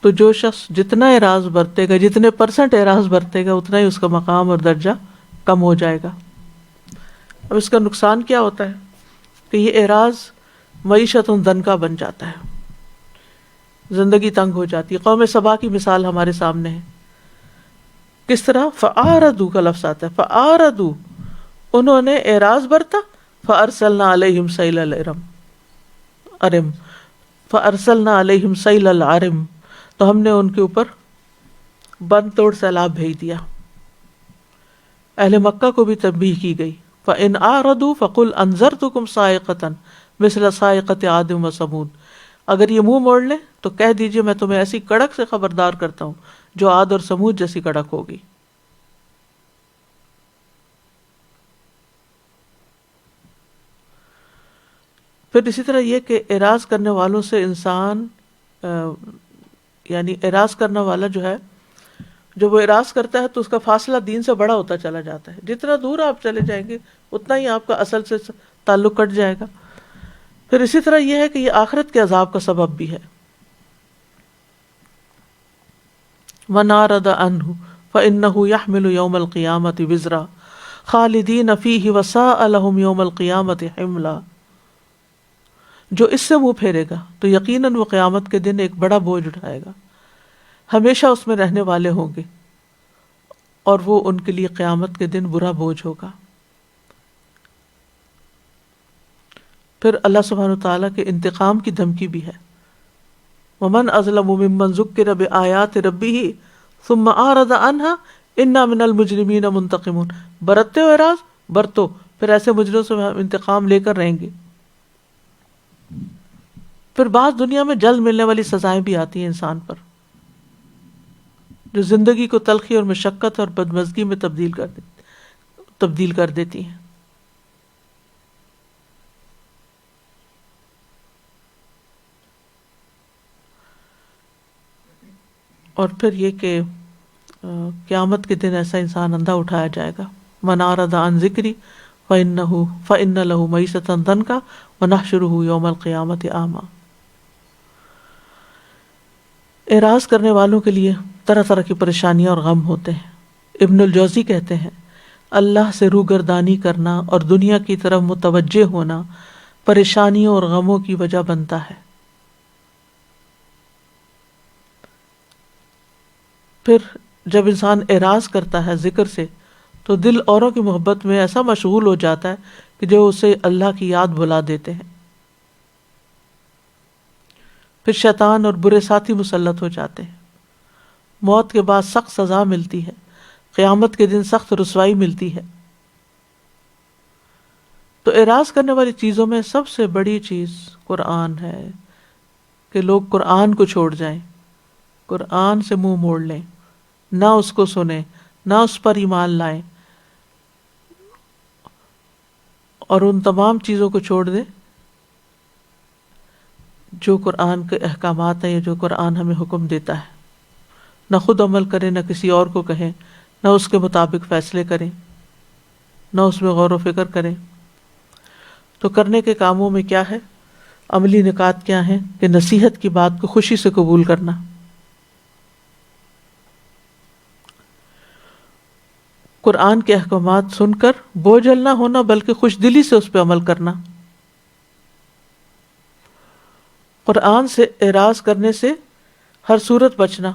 B: تو جو شخص جتنا اعراض برتے گا، جتنے پرسنٹ اعراض برتے گا، اتنا ہی اس کا مقام اور درجہ کم ہو جائے گا۔ اب اس کا نقصان کیا ہوتا ہے کہ یہ اعراض معیشت دنکا بن جاتا ہے، زندگی تنگ ہو جاتی ہے۔ قوم سبا کی مثال ہمارے سامنے ہے، کس طرح فَأَعْرَضُوا کا لفظ آتا ہے، فَأَعْرَضُوا، انہوں نے اعراض برتا، فَأَرْسَلْنَا عَلَيْهِمْ سَيْلَ الْعَرِمِ، فَأَرْسَلْنَا عَلَيْهِمْ سَيْلَ الْعَرِمِ، تو ہم نے ان کے اوپر بند توڑ سیلاب بھیج دیا۔ اہل مکہ کو بھی تنبیہ کی گئی، فَإِنْ أَعْرَضُوا فَقُلْ أَنذَرْتُكُمْ صَاعِقَةً مِثْلَ صَاعِقَةِ عَادٍ وَثَمُودَ، اگر یہ منہ موڑ لیں تو کہہ دیجئے میں تمہیں ایسی کڑک سے خبردار کرتا ہوں جو عاد اور سمود جیسی کڑک ہوگی۔ پھر اسی طرح یہ کہ اعراض کرنے والوں سے انسان یعنی اعراض کرنے والا جو ہے، جب وہ اعراض کرتا ہے تو اس کا فاصلہ دین سے بڑا ہوتا چلا جاتا ہے، جتنا دور آپ چلے جائیں گے اتنا ہی آپ کا اصل سے تعلق کٹ جائے گا۔ پھر اسی طرح یہ ہے کہ یہ آخرت کے عذاب کا سبب بھی ہے۔ مَنْ أَعْرَضَ عَنْهُ فَإِنَّهُ يَحْمِلُ يَوْمَ الْقِيَامَةِ وِزْرًا خَالِدِينَ فِيهِ وَسَاءَ لَهُمْ يَوْمَ الْقِيَامَةِ حِمْلًا، جو اس سے منہ پھیرے گا تو یقیناً وہ قیامت کے دن ایک بڑا بوجھ اٹھائے گا، ہمیشہ اس میں رہنے والے ہوں گے، اور وہ ان کے لیے قیامت کے دن برا بوجھ ہوگا۔ پھر اللہ سبحانہ وتعالیٰ کے انتقام کی دھمکی بھی ہے، وَمَنْ أَظْلَمُ مِمَّنْ ذُكِّرَ بِآيَاتِ رَبِّهِ ثُمَّ أَعْرَضَ عَنْهَا إِنَّا مِنَ الْمُجْرِمِينَ مُنْتَقِمُونَ، برتتے ہو اعراض برتو، پھر ایسے مجرموں سے ہم انتقام لے کر رہیں گے۔ پھر بعض دنیا میں جلد ملنے والی سزائیں بھی آتی ہیں انسان پر، جو زندگی کو تلخی اور مشقت اور بدمزگی میں تبدیل کر دیتی ہیں۔ اور پھر یہ کہ قیامت کے دن ایسا انسان اندھا اٹھایا جائے گا، مَنْ أَعْرَضَ عَنْ ذِكْرِي فَإِنَّ لَهُ مَعِيشَةً ضَنْكًا وَنَحْشُرُهُ يَوْمَ الْقِيَامَةِ أَعْمَىٰ۔ اعراض کرنے والوں کے لیے طرح طرح کی پریشانیاں اور غم ہوتے ہیں۔ ابن الجوزی کہتے ہیں اللہ سے روگردانی کرنا اور دنیا کی طرف متوجہ ہونا پریشانیوں اور غموں کی وجہ بنتا ہے۔ پھر جب انسان اعراض کرتا ہے ذکر سے تو دل اوروں کی محبت میں ایسا مشغول ہو جاتا ہے کہ جو اسے اللہ کی یاد بھلا دیتے ہیں۔ پھر شیطان اور برے ساتھی مسلط ہو جاتے ہیں، موت کے بعد سخت سزا ملتی ہے، قیامت کے دن سخت رسوائی ملتی ہے۔ تو اعراض کرنے والی چیزوں میں سب سے بڑی چیز قرآن ہے، کہ لوگ قرآن کو چھوڑ جائیں، قرآن سے منہ موڑ لیں، نہ اس کو سنیں، نہ اس پر ایمان لائیں، اور ان تمام چیزوں کو چھوڑ دیں جو قرآن کے احکامات ہیں یا جو قرآن ہمیں حکم دیتا ہے، نہ خود عمل کریں، نہ کسی اور کو کہیں، نہ اس کے مطابق فیصلے کریں، نہ اس میں غور و فکر کریں۔ تو کرنے کے کاموں میں کیا ہے؟ عملی نکات کیا ہیں؟ کہ نصیحت کی بات کو خوشی سے قبول کرنا، قرآن کے احکامات سن کر بوجھل نہ ہونا بلکہ خوش دلی سے اس پہ عمل کرنا، قرآن سے اعراض کرنے سے ہر صورت بچنا،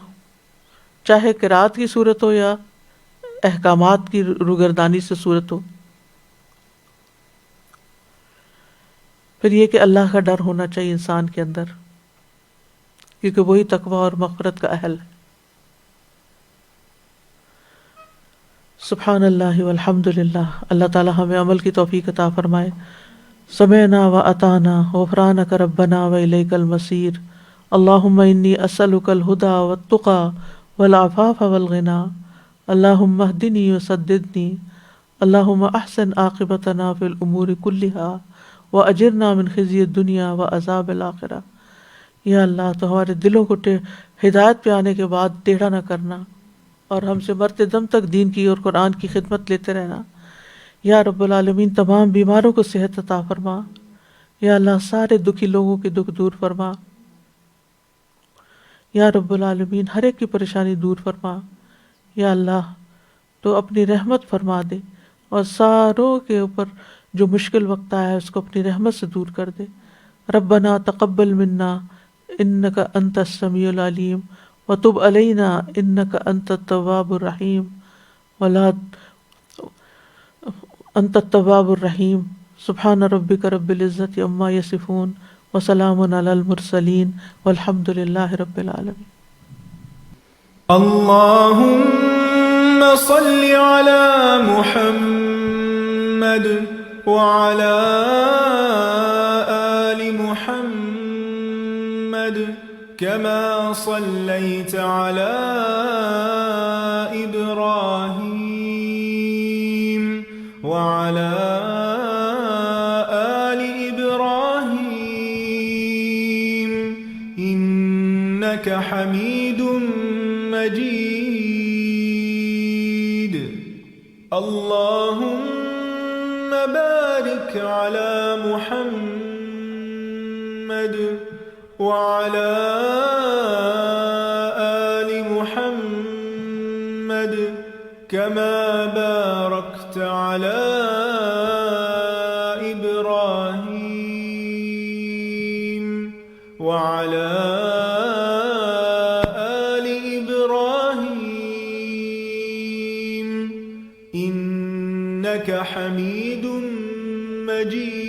B: چاہے قرات کی صورت ہو یا احکامات کی روگردانی سے صورت ہو۔ پھر یہ کہ اللہ کا ڈر ہونا چاہیے انسان کے اندر، کیونکہ وہی تقوی اور مغفرت کا اہل ہے۔ سبحان اللہ والحمد للہ۔ اللہ تعالی ہمیں عمل کی توفیق عطا فرمائے۔ سمعنا وأطعنا غفرانك ربنا وإليك المصير اللهم إني أسألك الهدى والتقى والعفاف والغنى اللهم اهدني وسددني اللهم أحسن عاقبتنا في الأمور كلها وأجرنا من خزي الدنيا وعذاب الآخرة۔ یا اللہ تو ہمارے دلوں کو ہدایت پہ آنے کے بعد ٹیڑھا نہ کرنا، اور ہم سے مرتے دم تک دین کی اور قرآن کی خدمت لیتے رہنا۔ یا رب العالمین تمام بیماروں کو صحت عطا فرما۔ یا اللہ سارے دکھی لوگوں کے دکھ دور فرما۔ یا رب العالمین ہر ایک کی پریشانی دور فرما۔ یا اللہ تو اپنی رحمت فرما دے اور ساروں کے اوپر جو مشکل وقت آیا ہے اس کو اپنی رحمت سے دور کر دے۔ ربنا تقبل منا انک انت السمیع العلیم وتب علینا انک انت التواب الرحیم انت التواب الرحیم۔ سبحان ربک رب العزت عما یصفون وسلام علی المرسلین والحمد للہ رب العالمین۔
A: اللهم صل على محمد وعلى آل محمد كما صليت على إبراهيم وعلى آل إبراهيم إنك حميد مجيد۔ اللهم بارك على محمد وعلى آل محمد كما باركت على إبراهيم وعلى آل إبراهيم إنك حميد مجيد۔